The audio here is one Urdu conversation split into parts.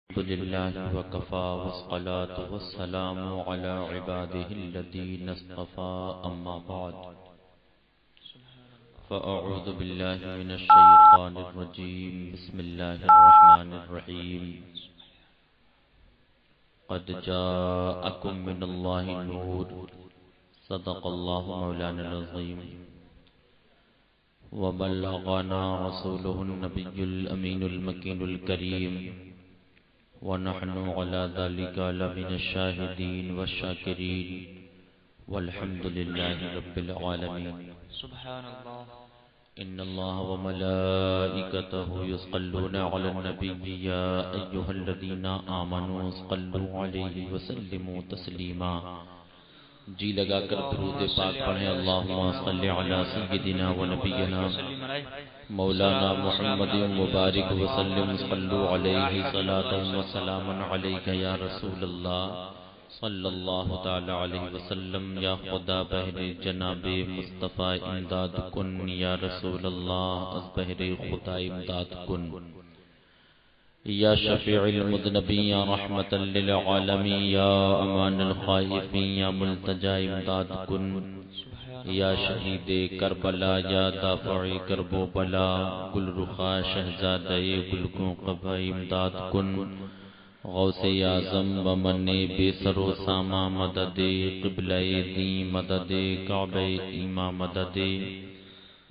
الحمد لله وكفى والصلاة والسلام على عباده الذين اصطفى أما بعد فأعوذ بالله من الشيطان الرجيم بسم الله الرحمن الرحيم قد جاءكم من الله نور صدق الله مولانا العظيم وبلغنا رسوله النبي الأمين المكين الكريم ونحن على ذلك لمن الشاهدين والشاكرين والحمد لله رب العالمين سبحان الله إن الله وملائكته يصلون على النبي يا أيها الذين آمنوا صلوا عليه وسلموا تسليما جی لگا کر درود پاک پڑھیں اللہم صلی علی سیدنا و نبینا مولانا محمد مبارک وسلم صلو علیہ صلاۃ و سلام علیک یا رسول اللہ صلی اللہ تعالی علیہ وسلم یا خدا بہر جناب مصطفیٰ امداد کن یا رسول اللہ از بہر خدا امداد کن یا شفیع المذنبین یا رحمت للعالمین یا امان الخائفین یا ملتجا امداد کن یا شہید کربلا یا دافع کرب و بلا گل رخا شہزادہ گل کو قبہ امداد کن غوث اعظم بمن بے سر و ساما مدد قبلہ دین مدد کعبہ ایما مدد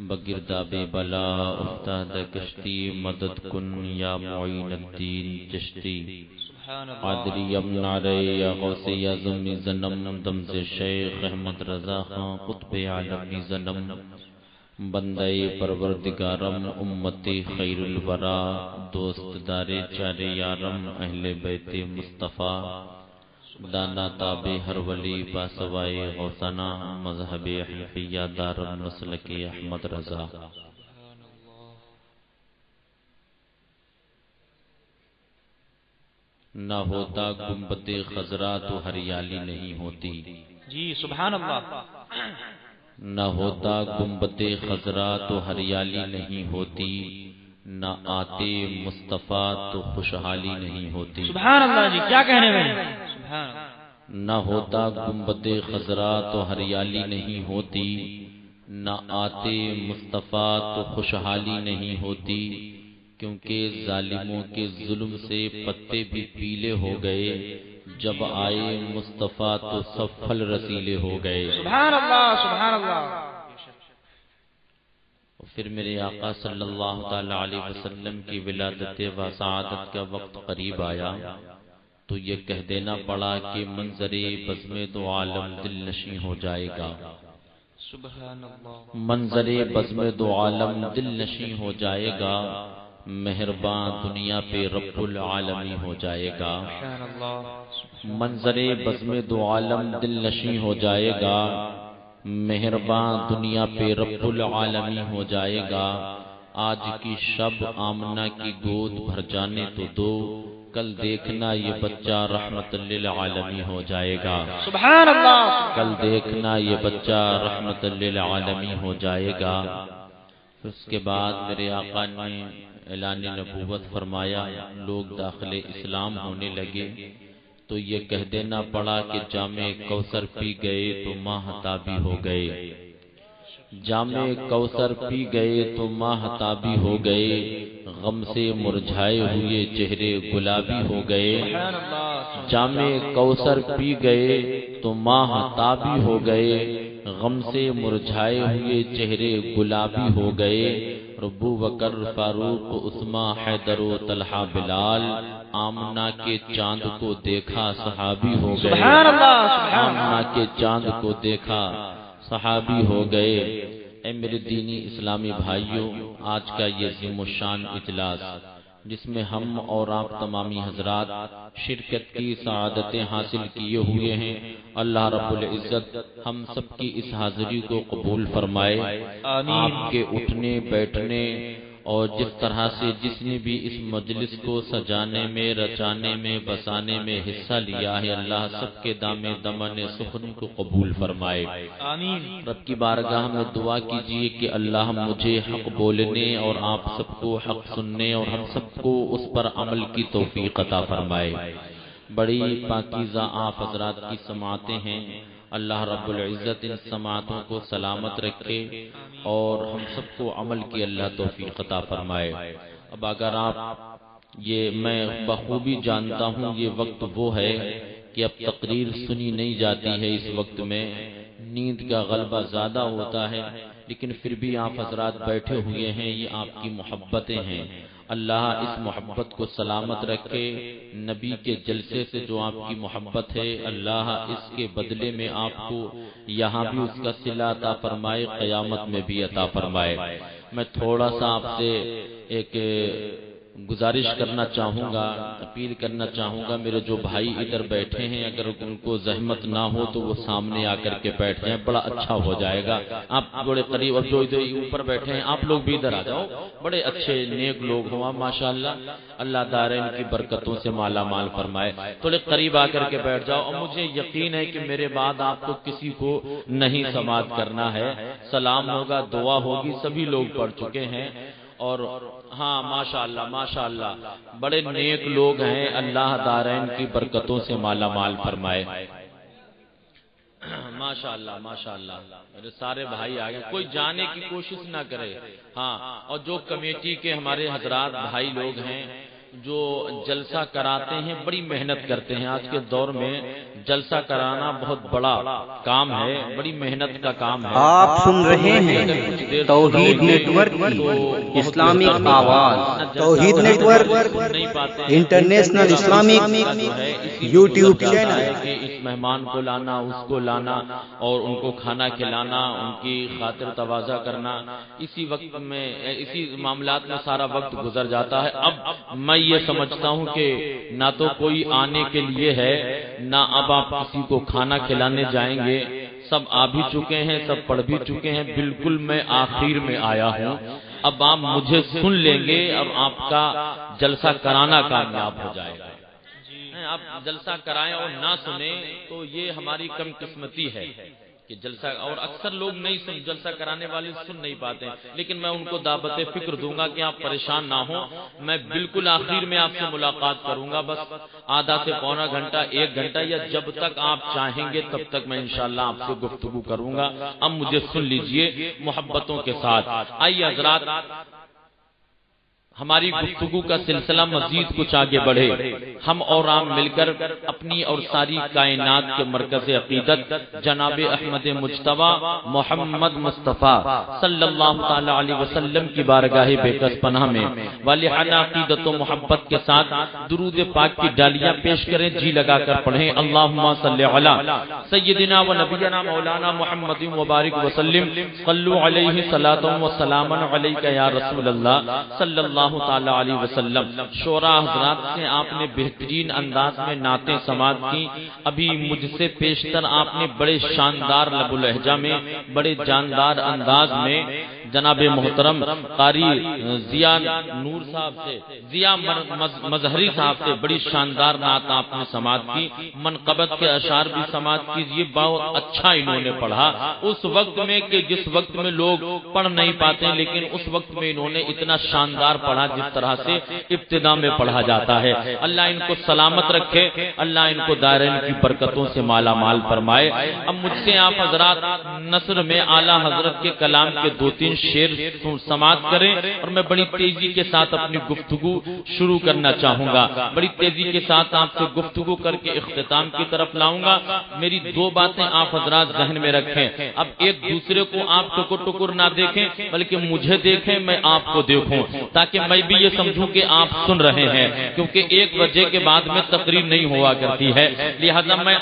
بگرداب بلا افتاد کشتی مدد کن یا معین الدین چشتی قادری ابن علی یا غوث اعظم زنم دمز شیخ احمد رضا خان قطب عالمی زنم بندہ پروردگارم امتی خیر الورا دوست دار چار یارم اہل بیت مصطفیٰ دانا تاب ہر ولی باسوائے غوثنا مذہب حنفیہ دارم مسلک احمد رضا نہ ہوتا گنبد خضرا تو ہریالی نہیں ہوتی جی سبحان اللہ نہ ہوتا گنبد خضرا تو ہریالی نہیں ہوتی نہ آتے مصطفیٰ تو خوشحالی نہیں ہوتی سبحان اللہ جی کیا کہنے میں سبحان اللہ نہ ہوتا گنبد خضرا تو ہریالی نہیں ہوتی نہ آتے مصطفیٰ تو خوشحالی نہیں ہوتی کیونکہ ظالموں کے ظلم سے پتے بھی پیلے ہو گئے جب آئے مصطفیٰ تو سب پھل رسیلے ہو گئے سبحان اللہ سبحان اللہ پھر میرے آقا صلی اللہ تعالی علیہ وسلم کی ولادت و سعادت کا وقت قریب آیا تو یہ کہہ دینا پڑا کہ منظر بزم دو عالم دل نشیں ہو جائے گا سبحان اللہ منظر بزم دو عالم دل نشیں ہو جائے گا مہربان دنیا پہ رب العالمین ہو جائے گا سبحان اللہ منظر بزم دو عالم دل نشیں ہو جائے گا مہربان دنیا پہ رب العالمین ہو جائے گا آج کی شب آمنہ کی گود بھر جانے تو دو کل دیکھنا یہ بچہ رحمت للعالمین ہو جائے گا سبحان اللہ کل دیکھنا یہ بچہ رحمت للعالمین ہو جائے گا اس کے بعد میرے آقا نے اعلان نبوت فرمایا لوگ داخل اسلام ہونے لگے تو یہ کہہ دینا پڑا کہ جامع کوثر پی گئے تو ماہتابی ہو گئے جامع کوثر پی گئے تو ماہتابی ہو گئے غم سے مرجھائے ہوئے چہرے گلابی ہو گئے سبحان اللہ جامع کوثر پی گئے تو ماہتابی ہو گئے غم سے مرجھائے ہوئے چہرے گلابی ہو گئے ابو بکر فاروق عثمان حیدر و طلحہ بلال آمنہ کے چاند کو دیکھا صحابی ہو گئے سبحان اللہ سبحان آمنہ کے چاند کو دیکھا صحابی ہو گئے اے میرے دینی اسلامی بھائیوں آج کا یہ عظیم الشان اجلاس جس میں ہم اور آپ تمامی حضرات شرکت کی سعادتیں حاصل کیے ہوئے ہیں اللہ رب العزت ہم سب کی اس حاضری کو قبول فرمائے آمین آپ کے اٹھنے بیٹھنے اور جس طرح سے جس نے بھی اس مجلس کو سجانے میں، رچانے میں، بسانے میں حصہ لیا ہے، اللہ سب کے دامِ دمن سخن کو قبول فرمائے۔ آمین۔ رب کی بارگاہ میں دعا کیجئے کہ اللہ مجھے حق بولنے اور آپ سب کو حق سننے اور ہم سب کو اس پر عمل کی توفیق عطا فرمائے۔ بڑی پاکیزہ آپ حضرات کی سماعتیں ہیں، اللہ رب العزت ان سماعتوں کو سلامت رکھے اور ہم سب کو عمل کی اللہ توفیق عطا فرمائے۔ اب اگر آپ یہ میں بخوبی جانتا ہوں یہ وقت وہ ہے کہ اب تقریر سنی نہیں جاتی ہے، اس وقت میں نیند کا غلبہ زیادہ ہوتا ہے، لیکن پھر بھی آپ حضرات بیٹھے ہوئے ہیں، یہ آپ کی محبتیں ہیں۔ اللہ اس محبت کو سلامت رکھے، نبی کے جلسے سے جو آپ کی محبت ہے اللہ اس کے بدلے میں آپ کو یہاں بھی اس کا صلہ عطا فرمائے، قیامت میں بھی عطا فرمائے۔ میں تھوڑا سا آپ سے ایک گزارش کرنا چاہوں گا، اپیل کرنا چاہوں گا، میرے جو بھائی ادھر بیٹھے ہیں اگر ان کو زحمت نہ ہو تو وہ سامنے آ کر کے بیٹھ جائیں، بڑا اچھا ہو جائے گا۔ آپ بڑے قریب، اور جو ادھر اوپر بیٹھے ہیں آپ لوگ بھی ادھر آ جاؤ، بڑے اچھے نیک لوگ ہوں ماشاءاللہ، اللہ دارین کی برکتوں سے مالا مال فرمائے۔ تھوڑے قریب آ کر کے بیٹھ جاؤ، اور مجھے یقین ہے کہ میرے بعد آپ کو کسی کو نہیں سماعت کرنا ہے، سلام ہوگا، دعا ہوگی، سبھی لوگ پڑھ چکے ہیں۔ اور ہاں ماشاءاللہ ماشاءاللہ بڑے نیک لوگ ہیں، اللہ دارین کی برکتوں سے مالا مال فرمائے۔ ماشاءاللہ ماشاءاللہ میرے سارے بھائی آگئے، کوئی جانے کی کوشش نہ کرے۔ ہاں، اور جو کمیٹی کے ہمارے حضرات بھائی لوگ ہیں جو جلسہ کراتے ہیں، بڑی محنت کرتے ہیں، آج کے دور میں جلسہ کرانا بہت بڑا کام ہے، بڑی محنت کا کام ہے۔ آپ سن رہے ہیں توحید نیٹ ورک کی اسلامک آواز، Tawheed network international Islamic YouTube channel. اس مہمان کو لانا، اس کو لانا اور ان کو کھانا کھلانا، ان کی خاطر تواضع کرنا، اسی وقت میں اسی معاملات میں سارا وقت گزر جاتا ہے۔ اب میں یہ سمجھتا ہوں کہ نہ تو کوئی آنے کے لیے ہے، نہ اب آپ کسی کو کھانا کھلانے جائیں گے، سب آ بھی چکے ہیں، سب پڑھ بھی چکے ہیں، بالکل میں آخر میں آیا ہوں۔ اب آپ مجھے سن لیں گے، اب آپ کا جلسہ کرانا کامیاب ہو جائے گا۔ آپ جلسہ کرائیں اور نہ سنیں تو یہ ہماری کم قسمتی ہے کہ جلسہ، اور اکثر لوگ نہیں جلسہ کرانے والے سن نہیں پاتے ہیں، لیکن میں ان کو دعوت فکر دوں گا کہ آپ پریشان نہ ہوں، میں بالکل آخر میں آپ سے ملاقات کروں گا، بس آدھا سے پونا گھنٹہ، 1 گھنٹہ، یا جب تک آپ چاہیں گے تب تک میں انشاءاللہ آپ سے گفتگو کروں گا۔ اب مجھے سن لیجئے محبتوں کے ساتھ۔ آئیے حضرات، ہماری گفتگو کا سلسلہ مزید کچھ آگے بڑھے، ہم اور آپ مل کر اپنی اور ساری کائنات کے مرکز عقیدت جناب احمد مجتبی محمد مصطفیٰ صلی اللہ تعالی علیہ وسلم کی بارگاہ بے کس پناہ میں والہانہ عقیدت و محبت کے ساتھ درود پاک کی ڈالیاں پیش کریں، جی لگا کر پڑھیں، اللہم صلی علی سیدنا و نبینا مولانا محمد مبارک وسلم، صلو علیہ صلاۃ و سلام علیک یا رسول اللہ صلی اللہ تعالی علیہ وسلم۔ شورا حضرات سے آپ نے بہترین انداز میں نعتیں سماعت کی، ابھی مجھ سے پیشتر آپ نے بڑے شاندار لب و لہجہ میں، بڑے جاندار انداز میں جناب محترم قاری ضیاء نور صاحب سے، ضیاء مظہری صاحب سے بڑی شاندار نعت آپ نے سماعت کی، منقبت کے اشعار بھی سماعت کیجیے، بہت اچھا انہوں نے پڑھا اس وقت میں کہ جس وقت میں لوگ پڑھ نہیں پاتے، لیکن اس وقت میں انہوں نے اتنا شاندار پڑھا جس طرح سے ابتدا میں پڑھا جاتا ہے۔ اللہ ان کو سلامت رکھے، اللہ ان کو دائرین کی برکتوں سے مالا مال فرمائے۔ اب مجھ سے آپ حضرات نثر میں اعلیٰ حضرت کے کلام کے 2-3 شعر سماعت کریں، اور میں بڑی تیزی کے ساتھ اپنی گفتگو شروع کرنا چاہوں گا، بڑی تیزی کے ساتھ آپ سے گفتگو کر کے اختتام کی طرف لاؤں گا۔ میری 2 باتیں آپ حضرات ذہن میں رکھیں، اب ایک دوسرے کو آپ ٹکر ٹکر نہ دیکھیں، بلکہ مجھے دیکھیں، میں آپ کو دیکھوں، تاکہ میں بھی یہ سمجھوں کہ آپ سن رہے ہیں، کیونکہ 1 بجے کے بعد میں تقریر نہیں ہوا کرتی ہے، لہذا میں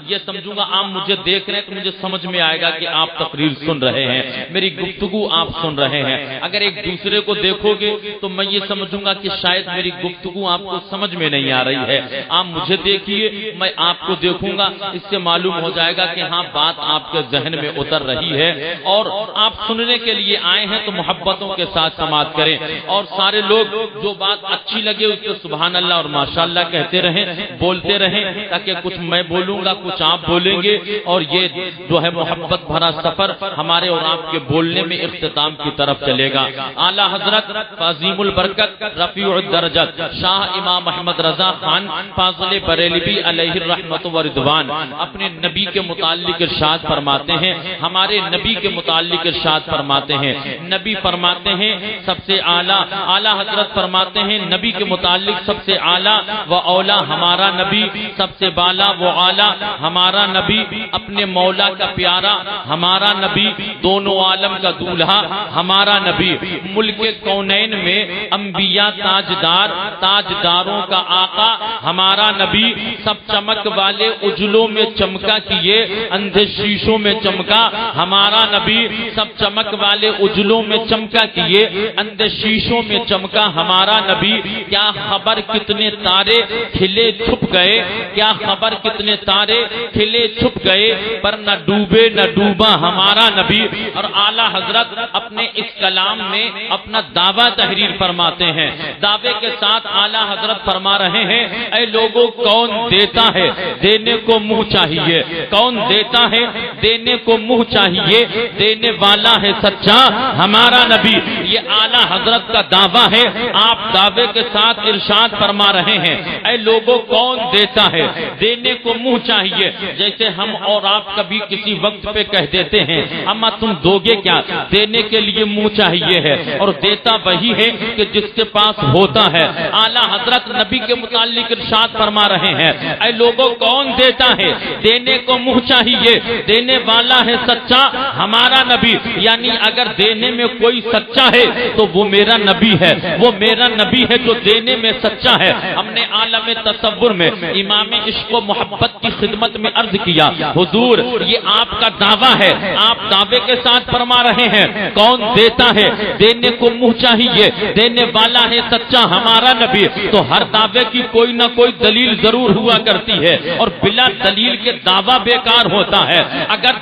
یہ سمجھوں گا آپ مجھے دیکھ رہے ہیں تو مجھے سمجھ میں آئے گا کہ آپ تقریر سن رہے ہیں، میری گفتگو آپ سن رہے ہیں. اگر ایک دوسرے کو دیکھو گے تو میں یہ سمجھوں گا کہ شاید میری گفتگو آپ کو سمجھ میں نہیں آ رہی ہے. آپ مجھے دیکھیے، میں آپ کو دیکھوں گا، اس سے معلوم ہو جائے گا کہ ہاں بات آپ کے ذہن میں اتر رہی ہے اور آپ سننے کے لیے آئے ہیں. تو محبتوں کے ساتھ سماعت کریں اور سارے لوگ جو بات اچھی لگے اس کو سبحان اللہ اور ماشاءاللہ کہتے رہیں، بولتے رہیں، تاکہ کچھ میں بولوں گا کچھ آپ بولیں گے اور یہ جو ہے محبت بھرا سفر ہمارے اور آپ کے بولنے میں اختتام کی طرف چلے گا. اعلیٰ حضرت عظیم البرکت رفیع الدرجت شاہ امام احمد رضا خان فاضل بریلوی علیہ الرحمت و رضوان اپنے نبی کے متعلق ارشاد فرماتے ہیں، ہمارے نبی کے متعلق ارشاد فرماتے ہیں. نبی فرماتے ہیں سب سے اعلیٰ، اعلیٰ حضرت فرماتے ہیں نبی کے متعلق سب سے اعلیٰ و اولا ہمارا نبی، سب سے بالا و اعلیٰ ہمارا نبی، اپنے مولا کا پیارا ہمارا نبی، دونوں عالم کا دولہا ہمارا نبی، ملک کونین میں انبیاء تاجدار، تاجداروں کا آقا ہمارا نبی، سب چمک والے اجلوں میں چمکا کیے اندھے شیشوں میں چمکا ہمارا نبی، سب چمک والے اجلوں میں چمکا کیے اندھے شیشوں میں چمکا ہمارا نبی. کیا خبر کتنے تارے کھلے چھپ گئے، کیا خبر کتنے تارے کھلے چھپ گئے، پر نہ ڈوبے نہ ڈوبا ہمارا نبی. اور اعلیٰ حضرت اپنے اس کلام میں اپنا دعویٰ تحریر فرماتے ہیں. دعوے کے ساتھ اعلیٰ حضرت فرما رہے ہیں اے لوگوں کون دیتا ہے دینے کو منہ چاہیے، کون دیتا ہے دینے کو منہ چاہیے، دینے والا ہے سچا ہمارا نبی. یہ اعلیٰ حضرت کا دعویٰ ہے. آپ دعوے کے ساتھ ارشاد فرما رہے ہیں اے لوگوں کون دیتا ہے دینے کو منہ چاہیے. جیسے ہم اور آپ کبھی کسی وقت پہ کہہ دیتے ہیں اما تم دو گے کیا، دینے کے لیے منہ چاہیے ہے اور دیتا وہی ہے کہ جس کے پاس ہوتا ہے. اعلیٰ حضرت نبی کے متعلق ارشاد فرما رہے ہیں اے لوگوں کون دیتا ہے دینے کو منہ چاہیے، دینے والا ہے سچا ہمارا نبی. یعنی اگر دینے میں کوئی سچا ہے تو وہ میرا نبی ہے، وہ میرا نبی ہے جو دینے میں سچا ہے. ہم نے عالم تصور میں امام عشق و محبت کی خدمت میں عرض کیا حضور یہ آپ کا دعویٰ ہے، آپ دعوے کے ساتھ فرما رہے ہیں کون دیتا ہے دینے کو منہ چاہیے، دینے والا ہے سچا ہمارا نبی. تو ہر دعوے کی کوئی نہ کوئی دلیل ضرور ہوا کرتی ہے اور بلا دلیل کے دعویٰ بیکار ہوتا ہے. اگر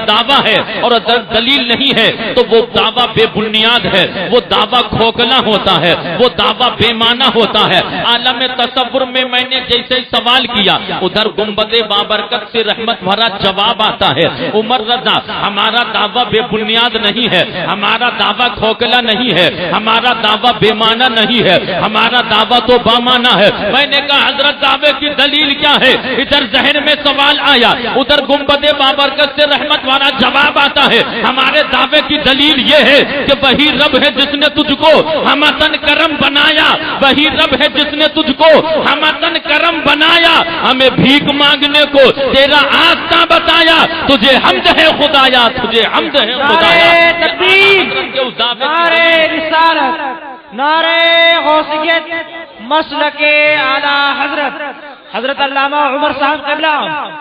دعویٰ ہے اور اگر دلیل نہیں ہے تو وہ دعویٰ بے بنیاد ہے، وہ دعویٰ کھوکھلا ہوتا ہے، وہ دعویٰ بے معنی ہوتا ہے. عالم تصور میں میں نے جیسے سوال کیا ادھر گنبد بابرکت سے رحمت بھرا جواب آتا ہے. عمر رضا ہمارا دعویٰ بے بنیاد نہیں ہے، ہمارا دعویٰ کھوکھلا نہیں ہے، ہمارا دعویٰ بے معنی نہیں ہے، ہمارا دعویٰ تو بامعنی ہے. میں نے کہا حضرت دعوے کی دلیل کیا ہے؟ ادھر ذہن میں سوال آیا، ادھر گنبد بابرکت سے رحمت بھرا جواب آتا ہے. ہمارے دعوے کی دلیل یہ ہے کہ وہی رب ہے جس نے تجھ کو ہمتن کرم بنایا، وہی رب ہے جس نے تجھ کو ہمتن کرم بنایا، ہمیں بھیک مانگنے کو تیرا آستہ بتایا. تجھے حمد ہے خدایا، تجھے حمد ہے خدایا. نعرے رسالت، نعرے غوثیت، مسلک اعلیٰ حضرت حضرت علامہ عمر صاحب قبلہ،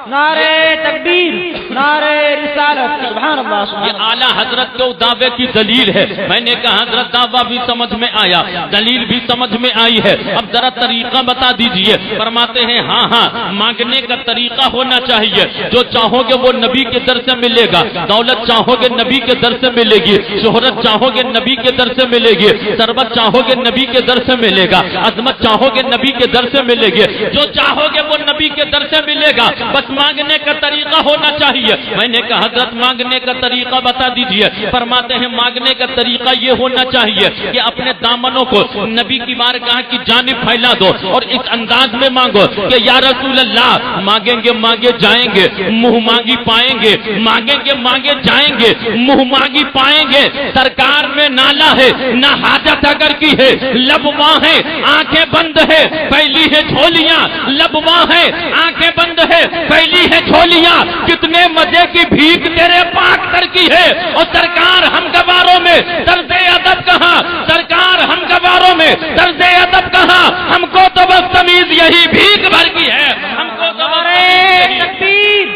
نعرے تکبیر، نعرے رسالت. سبحان اللہ. یہ اعلیٰ حضرت کے دعوے کی دلیل ہے. میں نے کہا حضرت دعویٰ بھی سمجھ میں آیا، دلیل بھی سمجھ میں آئی ہے، اب ذرا طریقہ بتا دیجئے. فرماتے ہیں ہاں مانگنے کا طریقہ ہونا چاہیے. جو چاہو گے وہ نبی کے در سے ملے گا، دولت چاہو گے نبی کے در سے ملے گی، شہرت چاہو گے نبی کے در سے ملے گی، ثروت چاہو گے نبی کے در سے ملے گا، عظمت چاہو گے نبی کے در سے ملے گی. جو چاہو گے وہ نبی کے در سے ملے گا، بس مانگنے کا طریقہ ہونا چاہیے. میں نے کہا حضرت مانگنے کا طریقہ بتا دیجئے. فرماتے ہیں مانگنے کا طریقہ یہ ہونا چاہیے کہ اپنے دامنوں کو نبی کی بارگاہ کی جانب پھیلا دو اور اس انداز میں مانگو کہ یا رسول اللہ مانگیں گے مانگے جائیں گے، منہ مانگی پائیں گے، مانگیں گے مانگے جائیں گے، منہ مانگی پائیں گے. سرکار میں نالا ہے نہ حاجت اگر کی ہے، لب وہاں ہے آنکھیں بند ہے پہلی ہے جھولیاں، لب وہاں ہے آنکھیں بند ہے پہلی ہے جھولیاں. کتنے مزے کی بھیک تیرے پاک تر کی ہے. اور سرکار ہم گواروں میں طرز ادب کہاں، سرکار ہم گواروں میں طرز ادب کہاں، ہم کو تو بس تمیز یہی بھیک بھر کی ہے. ہم کو تو نعرے تکبیر،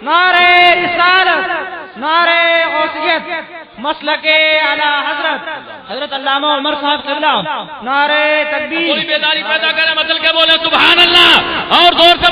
نعرے رسالت، نعرے غوثیت، مسلک اعلی حضرت علامہ عمر صاحب قبلہ نعرہ تکبیر تھوڑی بیداری پیدا کریں مچل کے بولے سبحان اللہ اور زور سے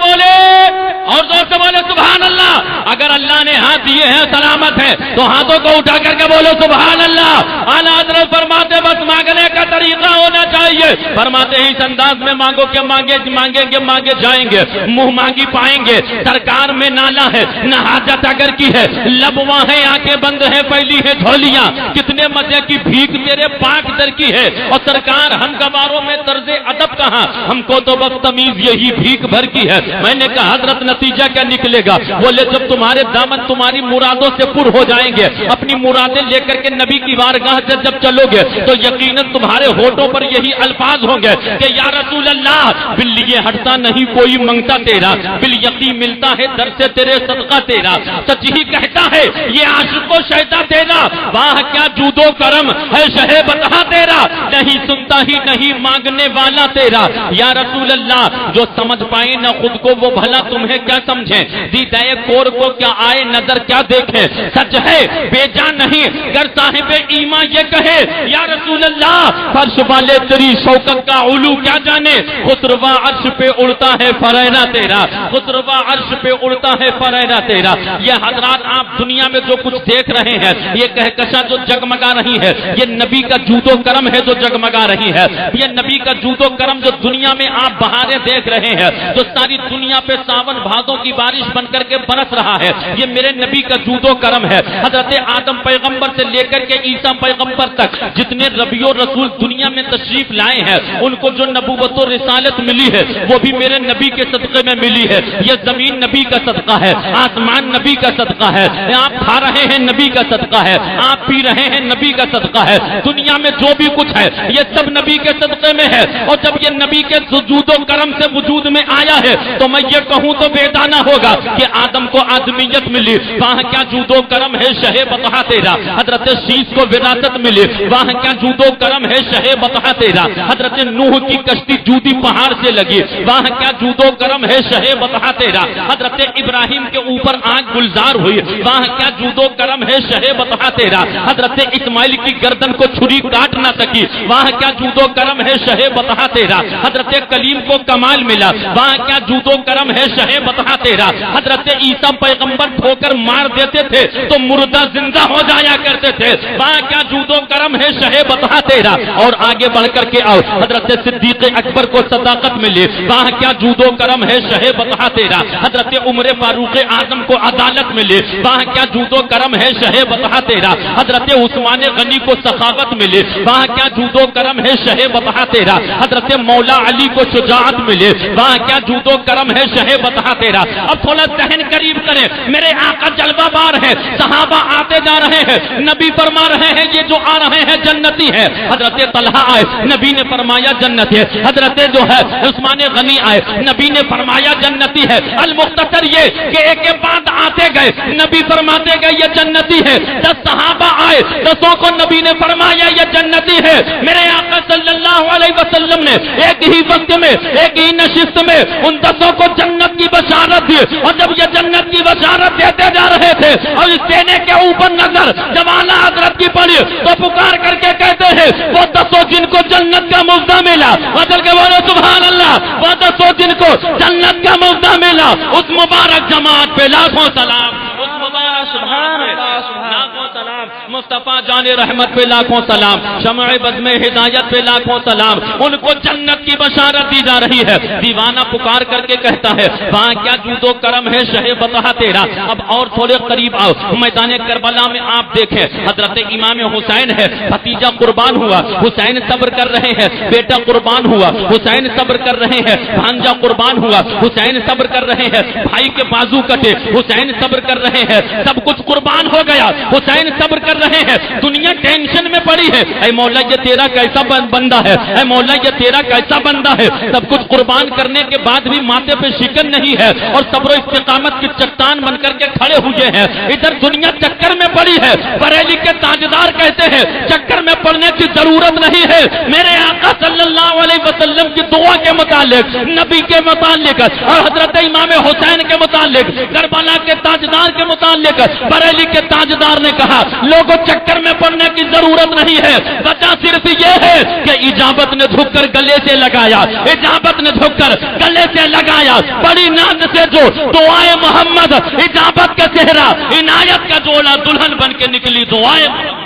بولے سبحان اللہ اگر اللہ نے ہاتھ دیے ہیں سلامت ہے تو ہاتھوں کو اٹھا کر کے بولو سبحان اللہ اعلیٰ حضرت فرماتے بس مانگنے کا طریقہ ہونا چاہیے فرماتے ہیں اس انداز میں مانگو کہ مانگیں گے مانگے جائیں گے منہ مانگی پائیں گے سرکار میں نالا ہے نہ حاجت اگر کی ہے لب وہاں ہے آنکھیں بند ہے پھیلی ہے جھولیاں کتنے مزے کی بھیک تیرے پاک در کی ہے اور سرکار ہم گواروں میں طرز ادب کہاں ہم کو تو بدتمیز یہی بھیک بھر کی ہے میں نے کہا حضرت نتیجہ کیا نکلے گا بولے جب تمہارے دامن تمہاری مرادوں سے پر ہو جائیں گے اپنی مرادیں لے کر کے نبی کی بارگاہ سے جب چلو گے تو یقیناً تمہارے ہونٹوں پر یہی الفاظ ہوں گے کہ یا رسول اللہ باللیے ہٹتا نہیں کوئی منگتا تیرا بالیقین ملتا ہے در سے تیرے صدقہ تیرا سچ ہی کہتا ہے یہ عاشق و شیدا تیرا واہ کیا جود و کرم ہے شہ بتا تیرا نہیں سنتا ہی نہیں مانگنے والا تیرا یا رسول اللہ جو سمجھ پائے نہ خود کو وہ بھلا تمہیں کیا سمجھیں دیدائے کور کو کیا آئے نظر کیا دیکھیں سچ ہے بے جان نہیں گر صاحب ایمان یہ کہے یا رسول اللہ فرش والے تیری شوکت کا علو کیا جانے خسروا عرش پہ اڑتا ہے فرینہ تیرا خسروا عرش پہ اڑتا ہے فرینہ تیرا یہ حضرات آپ دنیا میں جو کچھ دیکھ رہے ہیں یہ کہکشاں جو جگمگا رہی ہے یہ نبی کا جود و کرم ہے جو جگمگا رہی ہے یہ نبی کا جود و کرم جو دنیا میں آپ بہاریں دیکھ رہے ہیں جو ساری دنیا پہ ساون بھادوں کی بارش بن کر کے برس رہا ہے یہ میرے نبی کا جود و کرم ہے حضرت آدم پیغمبر سے لے کر کے عیسیٰ پیغمبر تک جتنے نبی و رسول دنیا میں تشریف لائے ہیں ان کو جو نبوت و رسالت ملی ہے وہ بھی میرے نبی کے صدقے میں ملی ہے یہ زمین نبی کا صدقہ ہے آسمان نبی کا صدقہ ہے آپ کھا رہے ہیں نبی کا صدقہ ہے آپ پی رہے ہیں نبی کا صدقہ ہے دنیا میں جو بھی کچھ ہے یہ سب نبی کے صدقے میں ہے اور جب یہ نبی کے جود و کرم سے وجود میں آیا ہے تو میں یہ کہوں تو بیدانہ ہوگا کہ آدم کو آدمیت ملی وہاں کیا جود و کرم ہے شہ بطحہ تیرا حضرت شیس کو وراثت ملی وہاں کیا جود و کرم ہے شہ بطحہ تیرا حضرت نوح کی کشتی جودی پہاڑ سے لگی وہاں کیا جود و کرم ہے شہ بطحہ تیرا حضرت ابراہیم کے اوپر آگ گلزار ہوئی وہاں کیا جود و کرم ہے شہ بطحہ تیرا حضرت اسماعیل کی گردن کو چھری کاٹ نہ سکی وہاں کیا جود و کرم ہے شہ بطحہ تیرا حضرت کلیم کو کمال ملا وہاں کیا جود و کرم ہے شہ بطحہ تیرا حضرت عیسیٰ پیغمبر ٹھوکر مار دیتے تھے تو مردہ زندہ ہو جایا کرتے تھے وہاں کیا جود و کرم ہے شہ بطحہ تیرا اور آگے بڑھ کر کے آؤ حضرت صدیق اکبر کو صداقت ملی وہاں کیا جود و کرم ہے شہ بطحہ تیرا حضرت عمر فاروق اعظم کو عدالت ملی وہاں کیا جود و کرم ہے شہ بطحہ تیرا حضرت عثمان غنی کو سخاوت ملی وہاں کیا جود و کرم ہے شہ بطحہ تیرا حضرت مولا علی کو شجاعت ملی وہاں کیا جود و کرم ہے شہ بطحہ تیرا اب تھوڑا ذہن قریب کریں میرے آقا جلوہ بار ہے صحابہ آتے جا رہے ہیں نبی فرما رہے ہیں یہ جو آ رہے ہیں جنتی ہے حضرت طلحہ آئے نبی نے فرمایا جنت ہے حضرت جو ہے عثمان غنی آئے نبی نے فرمایا جنتی ہے المختصر یہ کہ ایک کے بعد آتے گئے نبی فرماتے گئے یہ جنتی ہے 10 صحابہ آئے 10 کو نبی نے فرمایا یہ جنتی ہے میرے آقا صلی اللہ علیہ وسلم نے ایک ہی وقت میں ایک ہی نشست میں ان 10 کو جنت کی بشارت دی اور جب یہ جنت کی بشارت دیتے جا رہے تھے اور اس دینے کے اوپر نظر جب اعلیٰ حضرت کی پڑی تو پکار کر کے کہتے ہیں وہ 10 جن کو جنت کا موقع ملا بدل کے بولے سبحان اللہ وہ 10 جن کو جنت کا موقع ملا اس مبارک جماعت پہ لاکھوں سلام اس مبارک سبحان اللہ لاکھوں سلام مصطفیٰ جان رحمت پہ لاکھوں سلام شمع بزم ہدایت پہ لاکھوں سلام ان کو جنت کی بشارت دی جا رہی ہے دیوانہ پکار کر کے کہتا ہے وہاں کیا جود و کرم ہے شہ بطحہ تیرا اب اور تھوڑے قریب آؤ میدان کربلا میں آپ دیکھیں حضرت امام حسین ہے بھتیجا قربان ہوا حسین صبر کر رہے ہیں بیٹا قربان ہوا حسین صبر کر رہے ہیں بھانجا قربان ہوا حسین صبر کر رہے ہیں بھائی کے بازو کٹے حسین صبر کر رہے ہیں سب کچھ قربان ہو گیا حسین صبر کر رہے ہیں دنیا ٹینشن میں پڑی ہے اے مولا یہ تیرا کیسا بندہ ہے اے مولا یہ تیرا کیسا بندہ ہے سب کچھ قربان کرنے کے بعد بھی ماتھے پہ شکن نہیں ہے اور صبر و استقامت کی چٹان بن کر کے کھڑے ہوئے ہیں ادھر دنیا چکر میں پڑی ہے بریلی کے تاجدار کہتے ہیں چکر میں پڑنے کی ضرورت نہیں ہے میرے آقا صلی اللہ علیہ وسلم کی دعا کے متعلق نبی کے متعلق اور حضرت امام حسین کے متعلق کربلا کے تاجدار کے متعلق بریلی کے تاجدار نے کہا لوگوں چکر میں پڑنے کی ضرورت نہیں ہے، وجہ صرف یہ ہے کہ اجابت نے جھک کر گلے سے لگایا، اجابت نے جھک کر گلے سے لگایا، بڑی ناز سے جو دعائے محمد، اجابت کا چہرہ، عنایت کا جوڑا دلہن بن کے نکلی دعائے محمد۔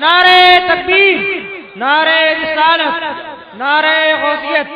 نعرے تکبیر، نعرے رسالت، نعرے غوثیت،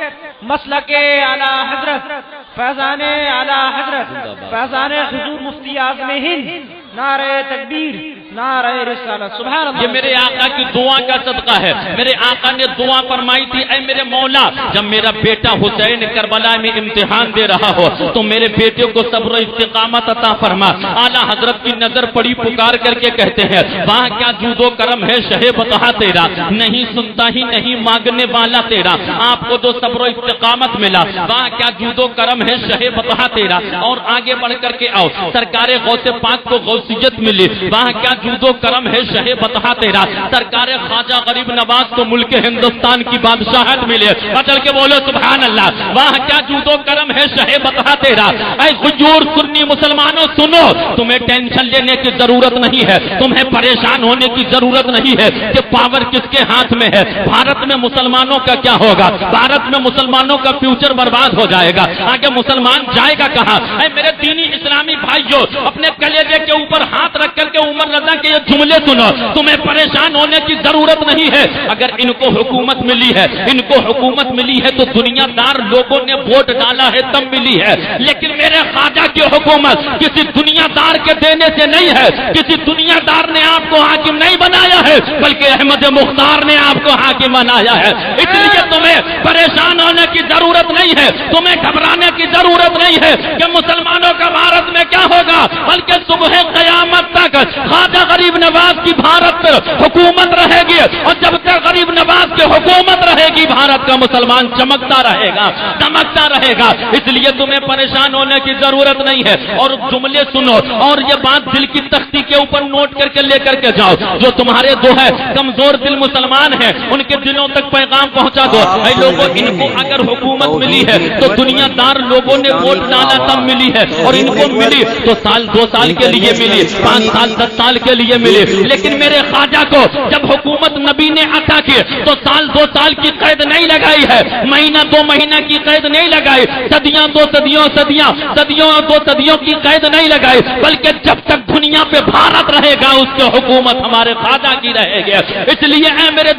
مسلک اعلی حضرت فیضان اعلی حضرت فیضان حضور مفتی اعظم ہند، نعرے تکبیر، نعرے رسالت، سبحان اللہ۔ یہ میرے آقا کی دعا کا صدقہ ہے، میرے آقا نے دعا فرمائی تھی، اے میرے مولا جب میرا بیٹا حسین کربلا میں امتحان دے رہا ہو تو میرے بیٹے کو صبر و استقامت عطا فرما۔ اعلیٰ حضرت کی نظر پڑی، پکار کر کے کہتے ہیں وہاں کیا جود و کرم ہے شہ بتا تیرا، نہیں سنتا ہی نہیں مانگنے والا تیرا، آپ کو جو صبر و استقامت ملا وہاں کیا جود و کرم ہے شہ بتا تیرا۔ اور آگے بڑھ کر کے آؤ، سرکار غوث پاک کو غوثیت ملی، وہاں کیا جود و کرم ہے شہ بتا تیرا۔ سرکار خواجہ غریب نواز کو ملک ہندوستان کی بادشاہت ملے، بچل کے بولو سبحان اللہ، وہاں کیا جود و کرم ہے شہ بتا تیرا۔ اے غیور سنی مسلمانوں سنو، تمہیں ٹینشن لینے کی ضرورت نہیں ہے، تمہیں پریشان ہونے کی ضرورت نہیں ہے کہ پاور کس کے ہاتھ میں ہے۔ بھارت میں مسلمانوں کا کیا ہوگا؟ بھارت میں مسلمانوں کا فیوچر برباد ہو جائے گا، آگے مسلمان جائے گا کہاں؟ اے میرے دینی اسلامی بھائیوں، اپنے کلیجے کے اوپر ہاتھ رکھ کر کے عمر رضا کے یہ جملے سنو، تمہیں پریشان ہونے کی ضرورت نہیں ہے۔ اگر ان کو حکومت ملی ہے، ان کو حکومت ملی ہے تو دنیا دار لوگوں نے ووٹ ڈالا ہے تب ملی ہے، لیکن میرے خواجہ کی حکومت کسی دنیا دار کے دینے سے نہیں ہے، کسی دنیا دار نے آپ کو حاکم نہیں بنایا ہے، بلکہ احمد مختار نے آپ کو حاکم بنایا ہے۔ اس لیے تمہیں پریشان ہونے کی ضرورت نہیں ہے، تمہیں گھبرانے کی ضرورت نہیں ہے کہ مسلمانوں کا بھارت میں کیا ہوگا، بلکہ صبح قیامت تک خواجہ غریب نواز کی بھارت پر حکومت رہے گی، اور جب تک غریب نواز کی حکومت رہے گی بھارت کا مسلمان چمکتا رہے گا، دمکتا رہے گا۔ اس لیے تمہیں پریشان ہونے کی ضرورت نہیں ہے۔ اور جملے سنو، اور یہ بات دل کی تختی کے اوپر نوٹ کر کے لے کر کے جاؤ، جو تمہارے دو ہے کمزور دل مسلمان ہیں ان کے دلوں تک پیغام پہنچا دو۔ اے لوگوں، ان کو اگر حکومت ملی ہے تو دنیا دار لوگوں نے ووٹ ڈالا تب ملی ہے، اور ان کو ملی تو سال 2 سال کے لیے ملی، 5 سال 10 سال کے لیے ملی، لیکن میرے خواجہ کو جب حکومت نبی نے عطا کی تو سال 2 سال کی قید نہیں لگائی ہے، مہینہ 2 مہینہ کی قید نہیں لگائی، صدیاں 2 صدیوں صدیوں 2 صدیوں کی قید نہیں لگائی، بلکہ جب تک دنیا پہ بھارت رہے گا اس کی حکومت ہمارے خواجہ کی رہے گی۔ اس لیے اے میرے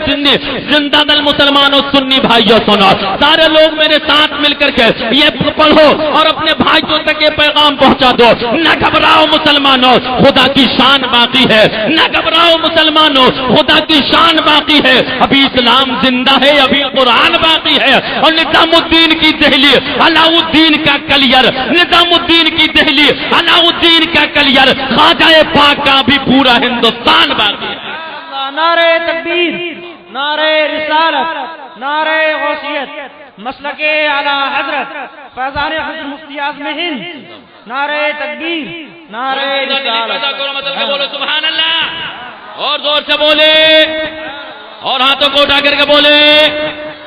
زندہ دل مسلمانوں سنی بھائیوں سنو، سارے لوگ میرے ساتھ مل کر کے یہ پڑھو اور اپنے بھائیوں تک یہ پیغام پہنچا دو، نہ گھبراؤ مسلمانوں، خدا کی شان باقی ہے، نہ گھبراؤ مسلمانوں، خدا کی شان باقی ہے، ابھی اسلام زندہ ہے، ابھی قرآن باقی ہے۔ اور نظام الدین کی دہلی علاؤالدین کا کلیئر، نظام الدین کی دہلی علاؤالدین کا کلیئر، خواجہ پاک کا بھی پورا ہندوستان باقی ہے۔ نعرے تکبیر، نعرے رسالت، نعرے غوثیت، مسلک اعلی حضرت فیضان حضور مفتی اعظم ہند، نعرے تکبیر، نعرے رسالت، بولو سبحان اللہ، اور زور سے بولے، اور ہاتھوں کو اٹھا کر کے بولے،